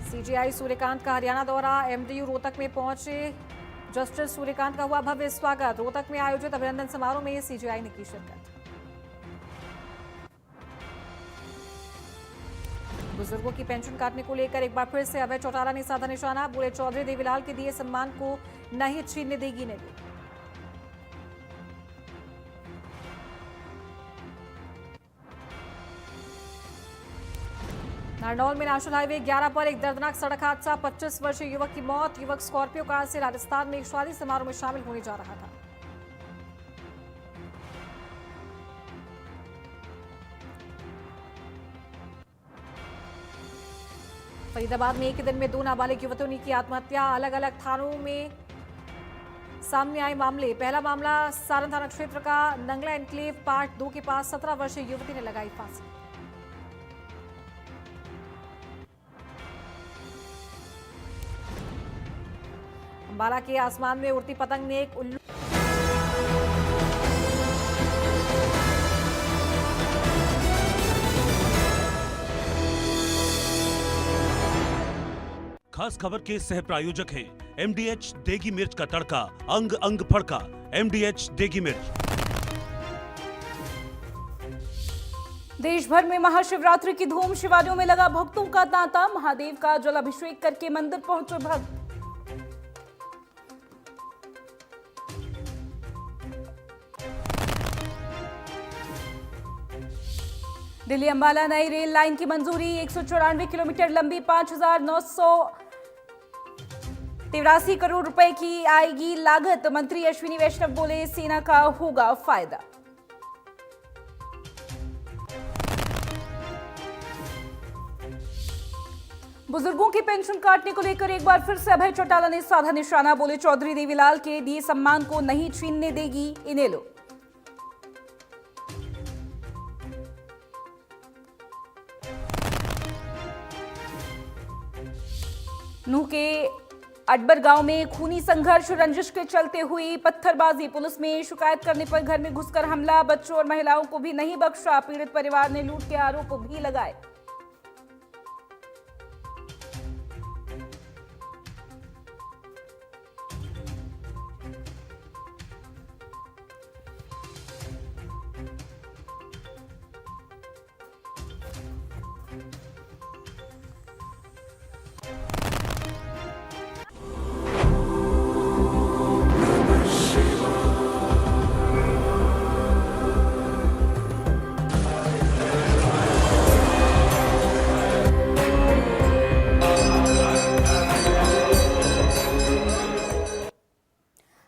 Speaker 15: सीजीआई सूर्यकांत का हरियाणा दौरा। एमडीयू रोहतक में पहुंचे जस्टिस सूर्यकांत का हुआ भव्य स्वागत। रोहतक में आयोजित अभिनंदन समारोह में सीजीआई ने की शिरकत। बुजुर्गों की पेंशन काटने को लेकर एक बार फिर से अभय चौटाला ने साधा निशाना। बोले चौधरी देवीलाल के दिए सम्मान को नहीं छीनने देगी नेगी। नारनौल में नेशनल हाईवे 11 पर एक दर्दनाक सड़क हादसा। 25 वर्षीय युवक की मौत। युवक स्कॉर्पियो कार से राजस्थान में एक शादी समारोह में शामिल होने जा रहा था। फरीदाबाद में एक ही दिन में 2 नाबालिग युवतियों ने की आत्महत्या। अलग अलग थानों में सामने आए मामले। पहला मामला सारण थाना क्षेत्र का नंगला एनक्लेव पार्ट 2 के पास 17 वर्षीय युवती ने लगाई फांसी। अंबाला के आसमान में उड़ती पतंग ने एक उल्लू
Speaker 11: खास खबर के सह प्रायोजक हैं एमडीएच देगी मिर्च का तड़का, अंग अंग फड़का। एमडीएच देगी मिर्च।
Speaker 16: देश भर में महाशिवरात्रि की धूम। शिवालयों में लगा भक्तों का तांता। महादेव का जलाभिषेक करके मंदिर पहुंचे भक्त। दिल्ली अंबाला नई रेल लाइन की मंजूरी। 194 किलोमीटर लंबी 5,983 करोड़ रुपए की आएगी लागत। मंत्री अश्विनी वैष्णव बोले सेना का होगा फायदा। बुजुर्गों की पेंशन काटने को लेकर एक बार फिर से अभय चौटाला ने साधा निशाना। बोले चौधरी देवीलाल के दिए सम्मान को नहीं छीनने देगी इनेलो। नूह के अडबर गांव में खूनी संघर्ष। रंजिश के चलते हुई पत्थरबाजी। पुलिस में शिकायत करने पर घर में घुसकर हमला। बच्चों और महिलाओं को भी नहीं बख्शा। पीड़ित परिवार ने लूट के आरोप भी लगाए।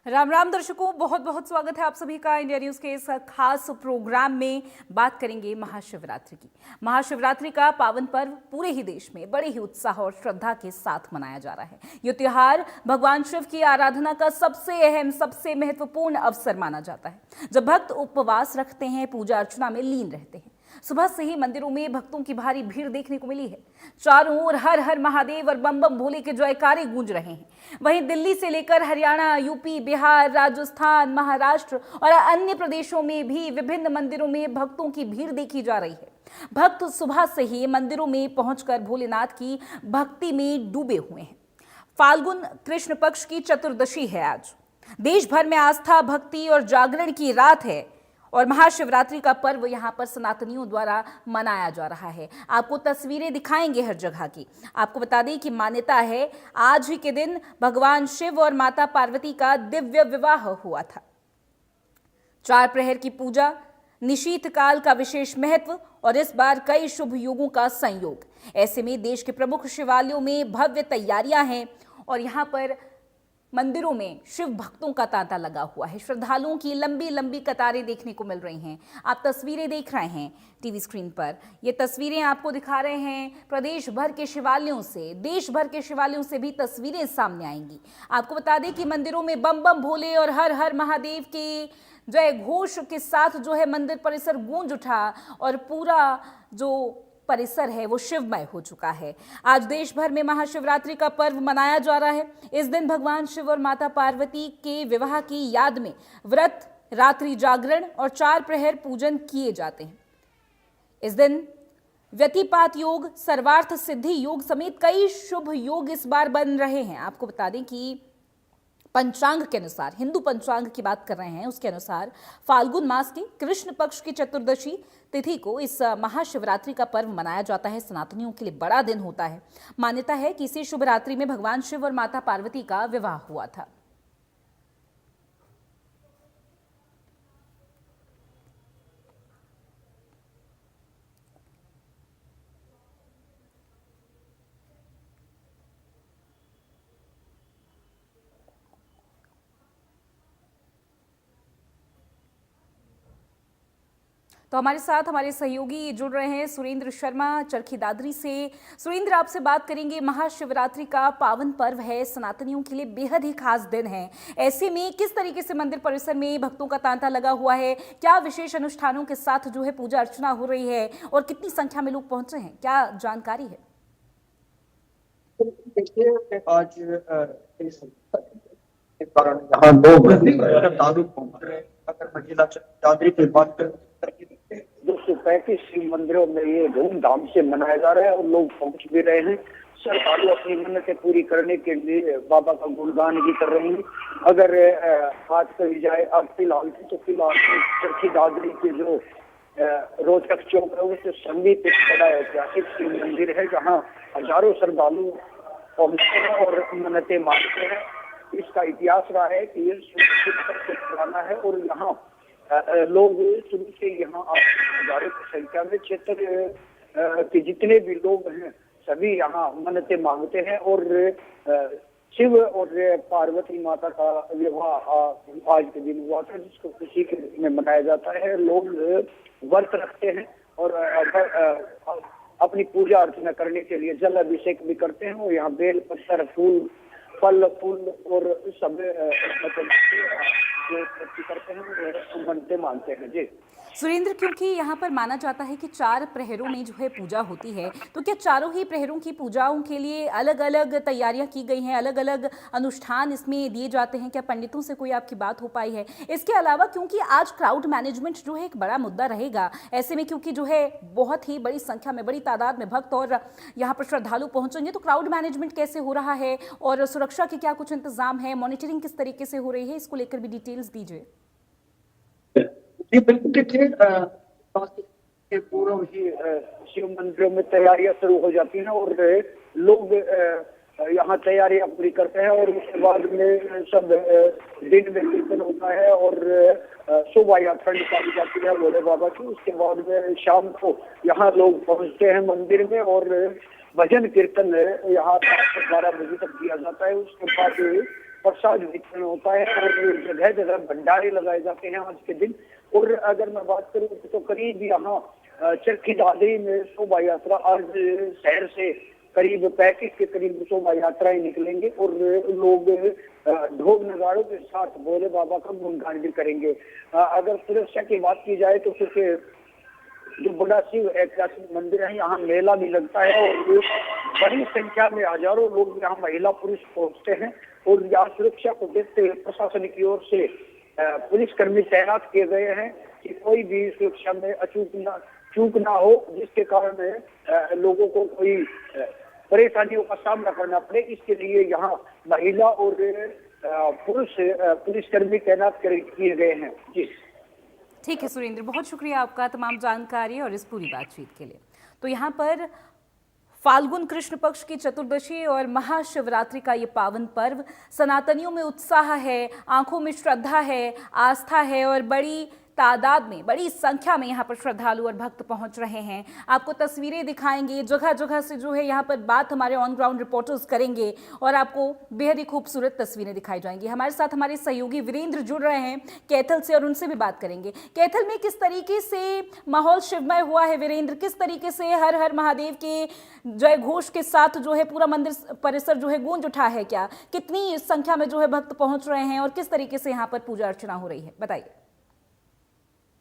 Speaker 16: राम राम दर्शकों, बहुत बहुत स्वागत है आप सभी का इंडिया न्यूज के इस खास प्रोग्राम में। बात करेंगे महाशिवरात्रि की। महाशिवरात्रि का पावन पर्व पूरे ही देश में बड़े ही उत्साह और श्रद्धा के साथ मनाया जा रहा है। ये त्योहार भगवान शिव की आराधना का सबसे अहम, सबसे महत्वपूर्ण अवसर माना जाता है, जब भक्त उपवास रखते हैं, पूजा अर्चना में लीन रहते हैं। सुबह से ही मंदिरों में भक्तों की भारी भीड़ देखने को मिली है। चारों ओर हर हर महादेव और बम बम भोले के जयकारे गूंज रहे हैं। वहीं दिल्ली से लेकर हरियाणा, यूपी, बिहार, राजस्थान, महाराष्ट्र और अन्य प्रदेशों में भी विभिन्न मंदिरों में भक्तों की भीड़ देखी जा रही है। भक्त सुबह से ही मंदिरों में पहुंचकर भोलेनाथ की भक्ति में डूबे हुए हैं। फाल्गुन कृष्ण पक्ष की चतुर्दशी है आज। देश भर में आस्था, भक्ति और जागरण की रात है और महाशिवरात्रि का पर्व यहां पर सनातनियों द्वारा मनाया जा रहा है। आपको तस्वीरें दिखाएंगे हर जगह की। आपको बता दें कि मान्यता है आज ही के दिन भगवान शिव और माता पार्वती का दिव्य विवाह हुआ था। 4 प्रहर की पूजा, निशीत काल का विशेष महत्व और इस बार कई शुभ योगों का संयोग। ऐसे में देश के प्रमुख शिवालयों में भव्य तैयारियां हैं और यहां पर मंदिरों में शिव भक्तों का तांता लगा हुआ है। श्रद्धालुओं की लंबी लंबी कतारें देखने को मिल रही हैं। आप तस्वीरें देख रहे हैं टीवी स्क्रीन पर। ये तस्वीरें आपको दिखा रहे हैं प्रदेश भर के शिवालयों से, देश भर के शिवालयों से भी तस्वीरें सामने आएंगी। आपको बता दें कि मंदिरों में बम बम भोले और हर हर महादेव के जय घोष के साथ जो है मंदिर परिसर गूंज उठा और पूरा जो परिसर है वो शिवमय हो चुका है। आज देश भर में महाशिवरात्रि का पर्व मनाया जा रहा है। इस दिन भगवान शिव और माता पार्वती के विवाह की याद में व्रत, रात्रि जागरण और 4 प्रहर पूजन किए जाते हैं। इस दिन व्यतिपात योग, सर्वार्थ सिद्धि योग समेत कई शुभ योग इस बार बन रहे हैं। आपको बता दें कि पंचांग के अनुसार, हिंदू पंचांग की बात कर रहे हैं, उसके अनुसार फाल्गुन मास के कृष्ण पक्ष की चतुर्दशी तिथि को इस महाशिवरात्रि का पर्व मनाया जाता है। सनातनियों के लिए बड़ा दिन होता है। मान्यता है कि इसी शुभ रात्रि में भगवान शिव और माता पार्वती का विवाह हुआ था। तो हमारे साथ हमारे सहयोगी जुड़ रहे हैं सुरेंद्र शर्मा चरखी दादरी से। सुरेंद्र, आपसे बात करेंगे। महाशिवरात्रि का पावन पर्व है, सनातनियों के लिए बेहद ही खास दिन है। ऐसे में किस तरीके से मंदिर परिसर में भक्तों का तांता लगा हुआ है, क्या विशेष अनुष्ठानों के साथ जो है पूजा अर्चना हो रही है और कितनी संख्या में लोग पहुंच रहे हैं, क्या जानकारी है?
Speaker 17: देखिए, आज के कारण यहाँ लोग श्रद्धालु पहुंच रहे हैं। अगर महिला दादरी की बात करें 235 शिव मंदिरों में ये धूमधाम से मनाया जा रहा है और लोग पहुंच भी रहे हैं। श्रद्धालु अपनी मन्नतें पूरी करने के लिए बाबा का गुणगान भी कर रहे हैं। अगर बात करी जाए अब फिलहाल की, तो फिलहाल चरखी दादरी के जो रोचक चौक है उससे समीप एक बड़ा ऐतिहासिक शिव मंदिर है जहाँ हजारों श्रद्धालु पहुंचते हैं और मन्नतें मांगते हैं। इसका इतिहास रहा है कि ये पुराना है और यहाँ लोग शुरू से यहाँ हजारों की संख्या में क्षेत्र के जितने भी लोग हैं सभी यहाँ मन्नतें मांगते हैं। और शिव और पार्वती माता का विवाह आज के दिन हुआ था, जिसको खुशी के रूप में मनाया जाता है। लोग व्रत रखते हैं और अपनी पूजा अर्चना करने के लिए जल अभिषेक भी करते हैं और यहाँ बेल पत्थर, फूल, फल फूल और सब करते हैं, मनते मानते हैं। जी
Speaker 16: सुरेंद्र, क्योंकि यहाँ पर माना जाता है कि 4 प्रहरों में जो है पूजा होती है, तो क्या चारों ही प्रहरों की पूजाओं के लिए अलग अलग तैयारियां की गई हैं, अलग अलग अनुष्ठान इसमें दिए जाते हैं? क्या पंडितों से कोई आपकी बात हो पाई है? इसके अलावा क्योंकि आज क्राउड मैनेजमेंट जो है एक बड़ा मुद्दा रहेगा, ऐसे में क्योंकि जो है बहुत ही बड़ी संख्या में, बड़ी तादाद में भक्त और यहाँ पर श्रद्धालु पहुंचेंगे, तो क्राउड मैनेजमेंट कैसे हो रहा है और सुरक्षा के क्या कुछ इंतजाम है, मॉनिटरिंग किस तरीके से हो रही है, इसको लेकर भी डिटेल्स दीजिए।
Speaker 17: जी बिल्कुल, देखिए के पूर्व ही शिव मंदिरों में तैयारियां शुरू हो जाती हैं और लोग यहाँ तैयारियां पूरी करते हैं और उसके बाद में सब दिन में कीर्तन होता है और शोभा यात्रा निकाली जाती है भोले बाबा की। उसके बाद में शाम को यहाँ लोग पहुँचते हैं मंदिर में और भजन कीर्तन यहाँ 12 बजे तक किया जाता है। उसके बाद प्रसाद वितरण होता है और जगह जगह भंडारे लगाए जाते हैं आज के दिन। और अगर मैं बात करूं तो करीब यहाँ चरखी दादरी में शोभा यात्रा आज शहर से करीब 35 के करीब शोभा यात्राएं निकलेंगे और लोग ढोल नगाड़ों के साथ भोले बाबा का गुणगान भी करेंगे। अगर सुरक्षा की बात की जाए तो क्योंकि जो बड़ा शिव ऐतिहासिक मंदिर है, यहाँ मेला भी लगता है और बड़ी संख्या में हजारों लोग यहाँ महिला पुरुष पहुंचते हैं। और यहाँ सुरक्षा को देखते हुए प्रशासन की ओर से पुलिसकर्मी तैनात किए गए हैं कि कोई भी सुरक्षा में चूक ना हो, जिसके कारण लोगों को कोई परेशानियों का सामना करना पड़े। इसके लिए यहाँ महिला और पुरुष पुलिसकर्मी तैनात किए गए हैं। जी
Speaker 16: ठीक है सुरेंद्र, बहुत शुक्रिया आपका तमाम जानकारी और इस पूरी बातचीत के लिए। तो यहाँ पर फाल्गुन कृष्ण पक्ष की चतुर्दशी और महाशिवरात्रि का ये पावन पर्व, सनातनियों में उत्साह है, आंखों में श्रद्धा है, आस्था है और बड़ी तादाद में, बड़ी संख्या में यहाँ पर श्रद्धालु और भक्त पहुँच रहे हैं। आपको तस्वीरें दिखाएंगे, जगह जगह से जो है यहाँ पर बात हमारे ऑन ग्राउंड रिपोर्टर्स करेंगे और आपको बेहद ही खूबसूरत तस्वीरें दिखाई जाएंगी। हमारे साथ हमारे सहयोगी वीरेंद्र जुड़ रहे हैं कैथल से और उनसे भी बात करेंगे। कैथल में किस तरीके से माहौल शिवमय हुआ है वीरेंद्र? किस तरीके से हर हर महादेव के जय घोष के साथ जो है पूरा मंदिर परिसर जो है गूंज उठा है? क्या कितनी संख्या में जो है भक्त पहुंच रहे हैं और किस तरीके से यहाँ पर पूजा अर्चना हो रही है, बताइए।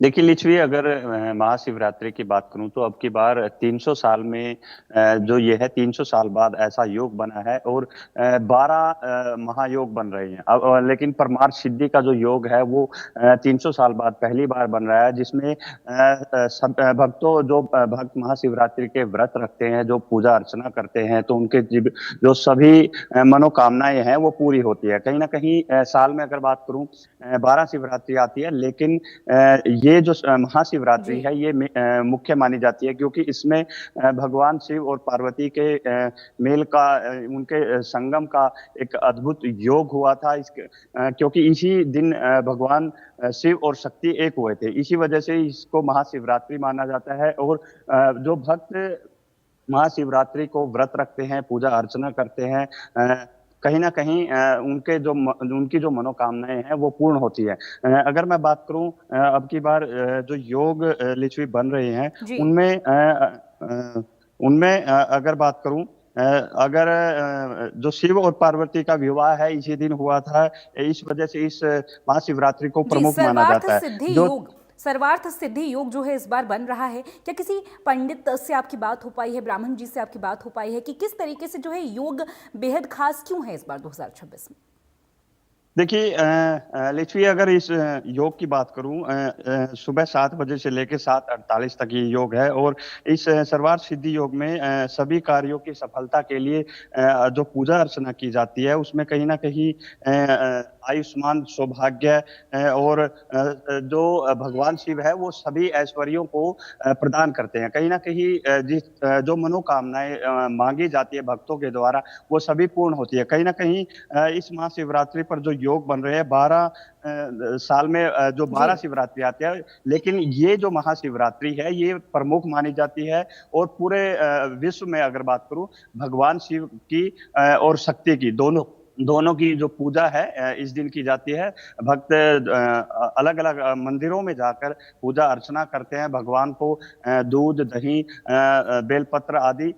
Speaker 18: देखिए लिच्छवी, अगर महाशिवरात्रि की बात करूं तो अब की बार 300 साल में जो ये है 300 साल बाद ऐसा योग बना है और 12 महायोग बन रहे हैं। अब लेकिन परमार्थ सिद्धि का जो योग है वो 300 साल बाद पहली बार बन रहा है, जिसमें भक्त महाशिवरात्रि के व्रत रखते हैं, जो पूजा अर्चना करते हैं, तो उनके जो सभी मनोकामनाएं हैं वो पूरी होती है। कहीं ना कहीं साल में अगर बात करूं 12 शिवरात्रि आती है, लेकिन ये जो महाशिवरात्रि है ये मुख्य मानी जाती है, क्योंकि इसमें भगवान शिव और पार्वती के मेल का, उनके संगम का एक अद्भुत योग हुआ था। क्योंकि इसी दिन भगवान शिव और शक्ति एक हुए थे, इसी वजह से इसको महाशिवरात्रि माना जाता है। और जो भक्त महाशिवरात्रि को व्रत रखते हैं, पूजा अर्चना करते हैं, कहीं ना कहीं उनकी जो मनोकामनाएं हैं वो पूर्ण होती है। अगर मैं बात करूं अब की बार जो योग लिच्छवी बन रहे हैं उनमें अगर बात करूं, अगर जो शिव और पार्वती का विवाह है इसी दिन हुआ था, इस वजह से इस महाशिवरात्रि को प्रमुख माना जाता है।
Speaker 16: सर्वार्थ सिद्धि योग जो है इस बार बन रहा है। क्या किसी पंडित से आपकी बात हो पाई है, ब्राह्मण जी से आपकी बात हो पाई है कि किस तरीके से जो है योग बेहद खास क्यों है इस बार 2026 में?
Speaker 18: देखिए लिच्छवी, अगर इस योग की बात करूं, सुबह 7 बजे से लेकर 7:48 तक ये योग है और इस सर्वार्थ सिद्धि योग में सभी कार्यों की सफलता के लिए जो पूजा अर्चना की जाती है उसमें कहीं ना कहीं आयुष्मान, सौभाग्य और जो भगवान शिव है वो सभी ऐश्वर्यों को प्रदान करते हैं। कहीं ना कहीं जो मनोकामनाएं मांगी जाती है भक्तों के द्वारा वो सभी पूर्ण होती है। कहीं ना कहीं इस महाशिवरात्रि पर जो योग बन रहे हैं 12 साल में जो 12 शिवरात्रि आती है, लेकिन ये जो महाशिवरात्रि है ये प्रमुख मानी जाती है और पूरे विश्व में अगर बात करूं भगवान शिव की और शक्ति की दोनों की जो पूजा है इस दिन की जाती है। भक्त अलग अलग मंदिरों में जाकर पूजा अर्चना करते हैं, भगवान को दूध, दही, बेलपत्र आदि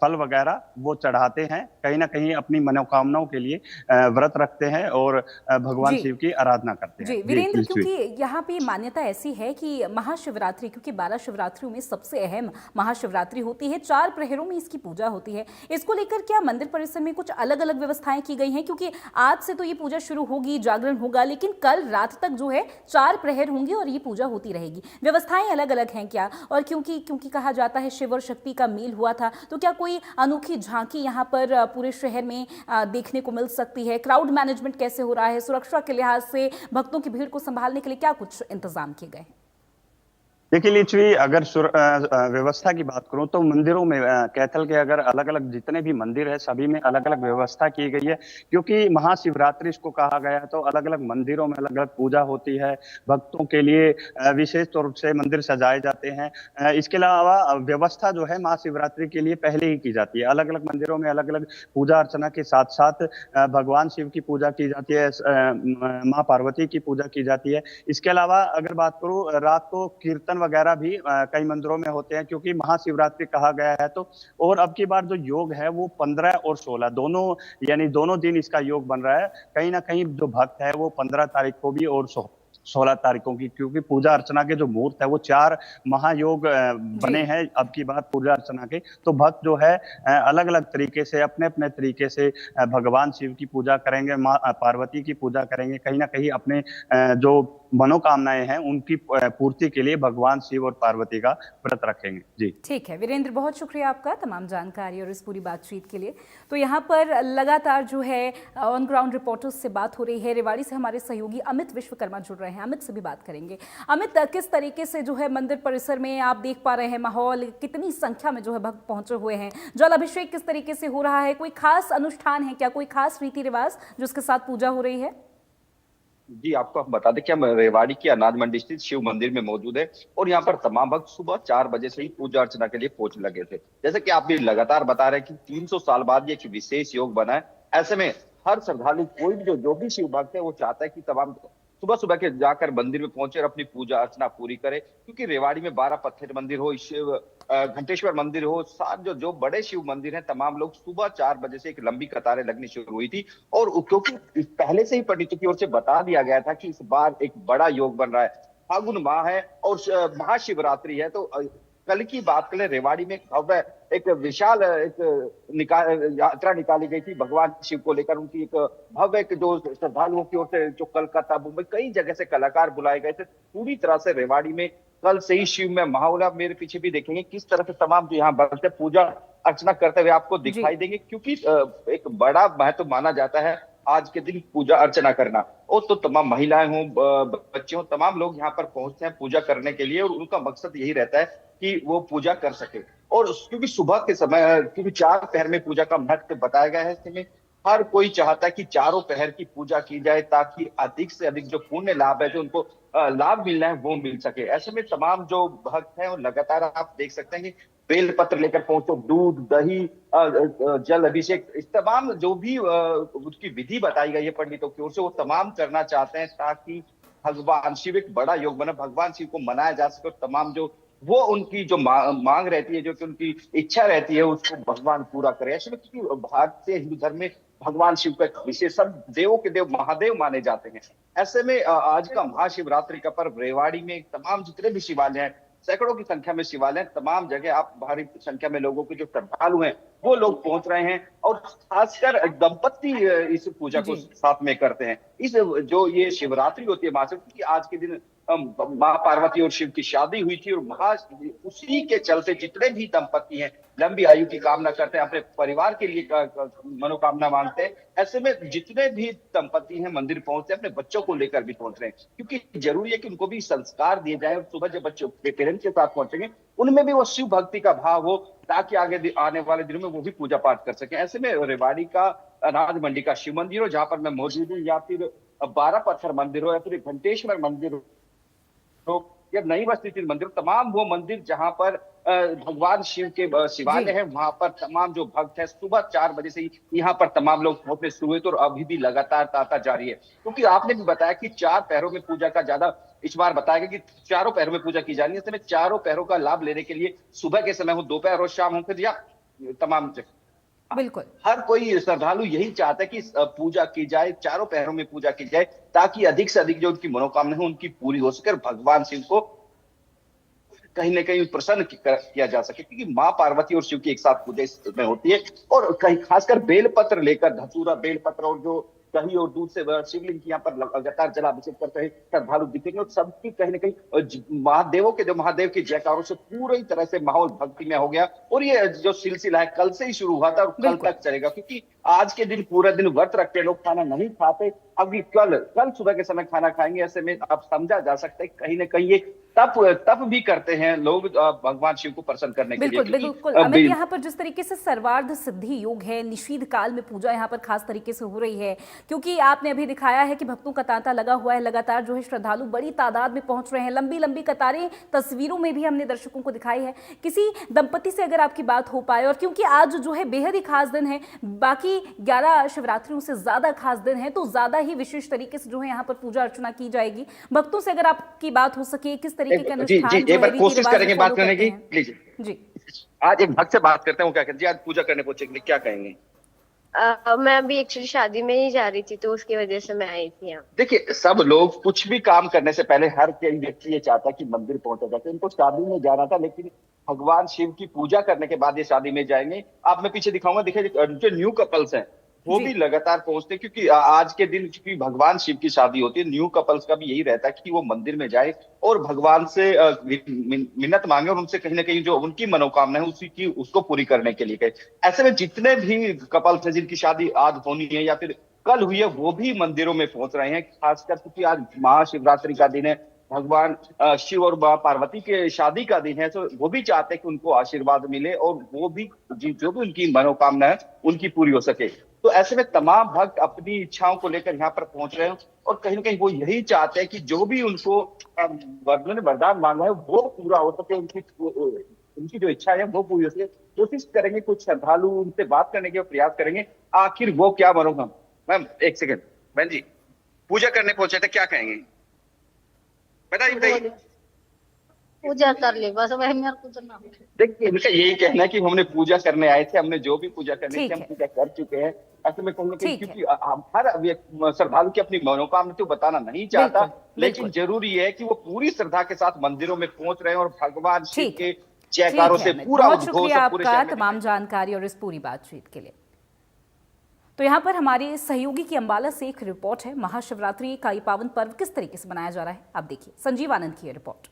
Speaker 18: फल वगैरह वो चढ़ाते हैं, कहीं ना कहीं अपनी मनोकामनाओं के लिए व्रत रखते हैं और भगवान शिव की आराधना करते हैं।
Speaker 16: जी वीरेंद्र, क्योंकि यहाँ पे मान्यता ऐसी है कि महाशिवरात्रि, क्योंकि 12 शिवरात्रियों में सबसे अहम महाशिवरात्रि होती है, 4 प्रहरों में इसकी पूजा होती है। इसको लेकर क्या मंदिर परिसर में कुछ अलग अलग व्यवस्थाएं की गई हैं? क्योंकि आज से तो ये पूजा शुरू होगी, जागरण होगा, लेकिन कल रात तक जो है 4 प्रहर होंगे और ये पूजा होती रहेगी। व्यवस्थाएं अलग अलग हैं क्या? और क्योंकि कहा जाता है शिव और शक्ति का मेल हुआ था, तो क्या कोई अनोखी झांकी यहाँ पर पूरे शहर में देखने को मिल सकती है? क्राउड मैनेजमेंट कैसे हो रहा है? सुरक्षा के लिहाज से भक्तों की भीड़ को संभालने के लिए क्या कुछ इंतजाम किए गए?
Speaker 18: देखिए लिच्छवी, अगर व्यवस्था की बात करूं तो मंदिरों में कैथल के अगर अलग अलग जितने भी मंदिर है सभी में अलग अलग व्यवस्था की गई है, क्योंकि महाशिवरात्रि इसको कहा गया है तो अलग अलग मंदिरों में अलग अलग पूजा होती है। भक्तों के लिए विशेष तौर से मंदिर सजाए जाते हैं। इसके अलावा व्यवस्था जो है महाशिवरात्रि के लिए पहले ही की जाती है। अलग अलग मंदिरों में अलग अलग पूजा अर्चना के साथ साथ भगवान शिव की पूजा की जाती है, माँ पार्वती की पूजा की जाती है। इसके अलावा अगर बात करूं, रात को कीर्तन वगैरह भी कई मंदिरों में होते हैं, क्योंकि महाशिवरात्रि कहा गया है तो। और अब की बार जो योग है वो 15 और 16 दोनों दिन इसका योग बन रहा है। कहीं ना कहीं जो भक्त है वो 15 तारीख को भी और 16 तारीखों की, क्योंकि पूजा अर्चना के जो मुहूर्त है वो 4 महायोग बने हैं अब की बात पूजा अर्चना के। तो भक्त जो है अलग अलग तरीके से अपने अपने तरीके से भगवान शिव की पूजा करेंगे, माँ पार्वती की पूजा करेंगे, कहीं ना कहीं अपने जो मनोकामनाएं हैं उनकी पूर्ति के लिए भगवान शिव और पार्वती का व्रत रखेंगे। जी
Speaker 16: ठीक है वीरेंद्र, बहुत शुक्रिया आपका तमाम जानकारी और इस पूरी बातचीत के लिए। तो यहाँ पर लगातार जो है ऑन ग्राउंड रिपोर्टर्स से बात हो रही है। रेवाड़ी से हमारे सहयोगी अमित विश्वकर्मा जुड़ रहे हैं, अमित से भी बात करेंगे। अमित, किस तरीके से जो है मंदिर परिसर में आप देख पा रहे हैं माहौल, कितनी संख्या में जो है भक्त पहुंचे हुए हैं, जल अभिषेक किस तरीके से हो रहा है, कोई खास अनुष्ठान है क्या, कोई खास रीति रिवाज जिसके साथ पूजा हो रही है?
Speaker 19: जी, आपको हम बता दें कि हम रेवाड़ी के अनाज मंडी स्थित शिव मंदिर में मौजूद है और यहाँ पर तमाम भक्त सुबह 4 बजे से ही पूजा अर्चना के लिए पहुंचने लगे थे। जैसे कि आप भी लगातार बता रहे हैं कि 300 साल बाद ये एक विशेष योग बना है। ऐसे में हर श्रद्धालु, कोई भी जो भी शिव भक्त है, वो चाहता है कि तमाम सुबह सुबह के जाकर मंदिर में पहुंचे और अपनी पूजा अर्चना पूरी करे, क्योंकि रेवाड़ी में 12 पत्थर मंदिर हो, शिव घंटेश्वर मंदिर हो, साथ जो बड़े शिव मंदिर हैं, तमाम लोग सुबह 4 बजे से एक लंबी कतारें लगनी शुरू हुई थी। और क्योंकि पहले से ही पंडितों की ओर से बता दिया गया था कि इस बार एक बड़ा योग बन रहा है, फागुन माह है और महाशिवरात्रि है, तो कल की बात करें, रेवाड़ी में एक विशाल यात्रा निकाली गई थी भगवान शिव को लेकर। उनकी एक भव्य एक जो श्रद्धालुओं की ओर से जो कलकत्ता, मुंबई, कई जगह से कलाकार बुलाए गए थे। पूरी तरह से रेवाड़ी में कल से ही शिव में माहौल। आप मेरे पीछे भी देखेंगे किस तरह से तमाम जो यहाँ भक्त पूजा अर्चना करते हुए आपको दिखाई देंगे, क्योंकि एक बड़ा महत्व माना जाता है आज के दिन पूजा अर्चना करना। और तो तमाम महिलाएं हों, बच्चे हों, तमाम लोग यहाँ पर पहुंचते हैं पूजा करने के लिए और उनका मकसद यही रहता है कि वो पूजा कर सके। और क्योंकि सुबह के समय, क्योंकि 4 पहर में पूजा का महत्व बताया गया है, इसमें हर कोई चाहता है कि चारों पहर की पूजा की जाए ताकि अधिक से अधिक जो पुण्य लाभ है, जो उनको लाभ मिलना है, वो मिल सके। ऐसे में तमाम जो भक्त हैं और लगातार आप देख सकते हैं कि बेल पत्र लेकर पहुंचो, दूध, दही, जल अभिषेक, इस तमाम जो भी उसकी विधि बताई गई है पंडितों की ओर से, वो तमाम करना चाहते हैं ताकि भगवान शिव एक बड़ा योग बना, भगवान शिव को मनाया जा सके और तमाम जो वो उनकी जो मांग रहती है, जो कि उनकी इच्छा रहती है, उसको भगवान पूरा करे। ऐसे में क्योंकि भारतीय हिंदू धर्म में भगवान शिव का विशेष, सब देवों के देव महादेव माने जाते हैं। ऐसे में आज का महाशिवरात्रि का पर्व रेवाड़ी में तमाम जितने भी शिवालय हैं, सैकड़ों की संख्या में शिवालय, तमाम जगह आप भारी संख्या में लोगों के जो श्रद्धालु हैं वो लोग पहुंच रहे हैं और खासकर दंपत्ति इस पूजा को साथ में करते हैं। इस जो ये शिवरात्रि होती है महाशिव की, आज के दिन माँ पार्वती और शिव की शादी हुई थी और उसी के चलते जितने भी दंपत्ति हैं लंबी आयु की कामना करते हैं, अपने परिवार के लिए मनोकामना मांगते हैं। ऐसे में जितने भी दंपत्ति हैं मंदिर पहुंचते हैं, अपने बच्चों को लेकर भी पहुंच रहे हैं, क्योंकि जरूरी है कि उनको भी संस्कार दिए जाए और सुबह जब बच्चे पेरेंट्स के साथ पहुंचेंगे उनमें भी वो शिव भक्ति का भाव हो, ताकि आगे आने वाले दिनों में वो भी पूजा पाठ कर सके। ऐसे में रेवाड़ी का अनाज मंडी का शिव मंदिर हो, जहाँ पर मैं मौजूद हूँ, या फिर 12 पत्थर मंदिर हो, या फिर घंटेश्वर मंदिर हो, या नई बस्ती स्थित मंदिर, तमाम वो मंदिर जहां पर भगवान शिव के शिवालय है, वहां पर तमाम जो भक्त है सुबह 4 बजे से ही यहाँ पर तमाम लोग पहुंचने शुरू हुए, तो अभी भी लगातार तांता जारी है। क्योंकि आपने भी बताया कि 4 पहरों में पूजा का ज्यादा इस बार बताया गया कि चारों पहरों में पूजा की जानी है। इसमें चारों पहरों का लाभ लेने के लिए सुबह के समय हो, दोपहर हो, शाम हो, फिर या तमाम
Speaker 16: बिल्कुल
Speaker 19: हर कोई श्रद्धालु यही चाहता है कि पूजा की जाए, चारों पहरों में पूजा की जाए, ताकि अधिक से अधिक जो उनकी मनोकामना है उनकी पूरी हो सके और भगवान शिव को कहीं ना कहीं प्रसन्न किया जा सके। क्योंकि माँ पार्वती और शिव की एक साथ पूजा इसमें होती है और कहीं खासकर बेलपत्र लेकर, धतूरा, बेलपत्र और जो दही और दूध से शिवलिंग की यहाँ पर लगातार जलाभिषेक करते हैं श्रद्धालु दिखेंगे और सबकी कहीं ना कहीं महादेवों के जो महादेव की जयकारों से पूरी तरह से माहौल भक्ति में हो गया। और ये जो सिलसिला है कल से ही शुरू हुआ था और कल तक चलेगा, क्योंकि आज के दिन पूरा दिन व्रत रखते लोग, खाना नहीं खाते, अभी कल सुबह के समय खाना खाएंगे। ऐसे में आप समझा जा सकता है कहीं ना कहीं ये तप भी करते हैं लोग भगवान शिव को प्रसन्न करने के लिए।
Speaker 16: बिल्कुल अमित, यहाँ पर जिस तरीके से सर्वार्ध सिद्धि योग है, निषीध काल में पूजा यहाँ पर खास तरीके से हो रही है, क्योंकि आपने अभी दिखाया है कि भक्तों का तांता लगा हुआ है, लगातार जो है श्रद्धालु बड़ी तादाद में पहुंच रहे हैं, लंबी लंबी कतारें तस्वीरों में भी हमने दर्शकों को दिखाई है। किसी दंपति से अगर आपकी बात हो पाए, और क्योंकि आज जो है बेहद ही खास दिन है, बाकी 11 शिवरात्रियों से ज्यादा खास दिन है, तो ज्यादा ही विशेष तरीके से जो है यहाँ पर पूजा अर्चना की जाएगी। भक्तों से अगर आपकी बात हो सके, किस तरीके का
Speaker 19: जी एक बार कोशिश करेंगे बात करने की, प्लीज।
Speaker 16: जी
Speaker 19: आज एक भक्त से बात करते हैं, वो क्या कहते हैं, आज पूजा करने पहुंचे, क्या कहेंगे?
Speaker 20: मैं अभी एक्चुअली शादी में ही जा रही थी, तो उसकी वजह से मैं आई थी यहाँ।
Speaker 19: देखिए, सब लोग कुछ भी काम करने से पहले हर कोई व्यक्ति ये चाहता है कि मंदिर पहुंचा जाए। इनको शादी में जाना था, लेकिन भगवान शिव की पूजा करने के बाद ये शादी में जाएंगे। आप मैं पीछे दिखाऊंगा, देखिए जो न्यू कपल्स हैं वो भी लगातार पहुंचते हैं, क्योंकि आज के दिन क्योंकि भगवान शिव की शादी होती है, न्यू कपल्स का भी यही रहता है कि वो मंदिर में जाए और भगवान से मिन्नत मांगे और उनसे कहीं ना कहीं जो उनकी मनोकामना है उसको पूरी करने के लिए कहे। ऐसे में जितने भी कपल्स हैं जिनकी शादी आज होनी है या फिर कल हुई है, वो भी मंदिरों में पहुंच रहे हैं, खासकर क्योंकि आज महाशिवरात्रि का दिन है, भगवान शिव और मां पार्वती के शादी का दिन है, तो वो भी चाहते हैं कि उनको आशीर्वाद मिले और वो भी जो भी उनकी मनोकामना है उनकी पूरी हो सके। तो ऐसे में तमाम भक्त अपनी इच्छाओं को लेकर यहाँ पर पहुंच रहे हैं और कहीं ना कहीं वो यही चाहते हैं कि जो भी उनको वरदान मांगा है वो पूरा हो सके, उनकी जो इच्छा है वो पूरी हो सके। कोशिश करेंगे, कुछ श्रद्धालु उनसे बात करने के प्रयास करेंगे, आखिर वो क्या मनोकामना। मैम एक सेकंड, बहन जी पूजा करने पहुंचे थे, क्या कहेंगे बताइए।
Speaker 20: पूजा कर ले बस, वही मेरे को ना।
Speaker 19: देखिए, इनका यही कहना है कि हमने पूजा करने आए थे, हमने जो भी पूजा करनी थी हम पूजा कर चुके हैं। ऐसे में कहूँगा क्योंकि हर श्रद्धालु की अपनी मनोकामना तो बताना नहीं चाहता, लेकिन जरूरी है कि वो पूरी श्रद्धा के साथ मंदिरों में पहुंच रहे हैं और भगवान शिव के जयकारों से पूरा
Speaker 16: बहुत शुक्रिया आपका तमाम जानकारी और इस पूरी बातचीत के लिए। तो यहाँ पर हमारे सहयोगी की अंबाला से एक रिपोर्ट है। महाशिवरात्रि का ये पावन पर्व किस तरीके से मनाया जा रहा है, आप देखिए संजीव आनंद की रिपोर्ट।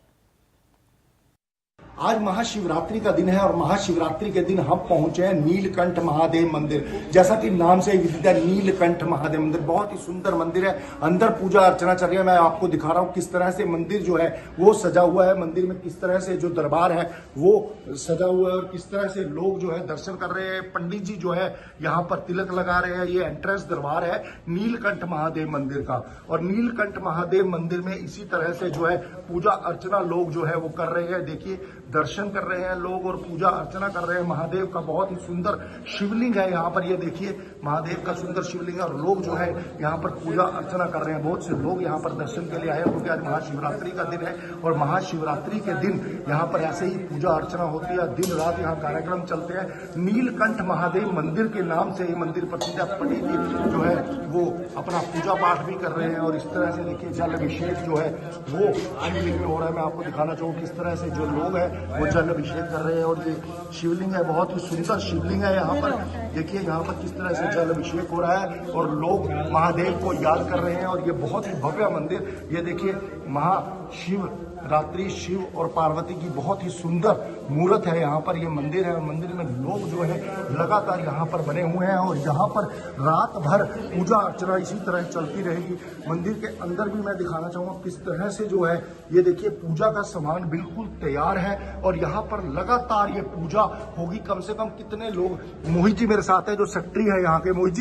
Speaker 2: आज महाशिवरात्रि का दिन है और महाशिवरात्रि के दिन हम पहुंचे हैं नीलकंठ महादेव मंदिर। जैसा कि नाम से विदित है, नीलकंठ महादेव मंदिर बहुत ही सुंदर मंदिर है। अंदर पूजा अर्चना चल रही है। मैं आपको दिखा रहा हूं किस तरह से मंदिर जो है वो सजा हुआ है। मंदिर में किस तरह से जो दरबार है वो सजा हुआ है और किस तरह से लोग जो है दर्शन कर रहे हैं। पंडित जी जो है यहाँ पर तिलक लगा रहे हैं। ये एंट्रेंस दरबार है नीलकंठ महादेव मंदिर का। और नीलकंठ महादेव मंदिर में इसी तरह से जो है पूजा अर्चना लोग जो है वो कर रहे हैं। देखिए, दर्शन कर रहे हैं लोग और पूजा अर्चना कर रहे हैं। महादेव का बहुत ही सुंदर शिवलिंग है यहाँ पर, ये देखिए महादेव का सुंदर शिवलिंग है और लोग जो है यहाँ पर पूजा अर्चना कर रहे हैं। बहुत से लोग यहाँ पर दर्शन के लिए आए हैं क्योंकि आज महाशिवरात्रि का दिन है और महाशिवरात्रि के दिन यहाँ पर ऐसे ही पूजा अर्चना होती है। दिन रात यहाँ कार्यक्रम चलते हैं। नीलकंठ महादेव मंदिर के नाम से ये मंदिर प्रसिद्ध है। पंडित जी जो है वो अपना पूजा पाठ भी कर रहे हैं और इस तरह से देखिए जल अभिषेक जो है वो शिवलिंग में हो रहा है। मैं आपको दिखाना चाहूँ किस तरह से जो लोग हैं वो जल अभिषेक कर रहे हैं और ये शिवलिंग है, बहुत ही सुंदर शिवलिंग है। यहाँ पर देखिए, यहाँ पर किस तरह से जल अभिषेक हो रहा है और लोग महादेव को याद कर रहे हैं और ये बहुत ही भव्य मंदिर। ये देखिए, महाशिव रात्रि शिव और पार्वती की बहुत ही सुंदर मूर्त है। यहाँ पर ये मंदिर है और मंदिर में लोग जो है लगातार यहाँ पर बने हुए हैं और यहाँ पर रात भर पूजा अर्चना इसी तरह चलती रहेगी। मंदिर के अंदर भी मैं दिखाना चाहूँगा किस तरह से जो है ये देखिए पूजा का सामान बिल्कुल तैयार है और यहाँ पर लगातार ये पूजा होगी। कम से कम कितने लोग, मोहित जी मेरे साथ है जो सेक्रेटरी है यहाँ के। मोहित जी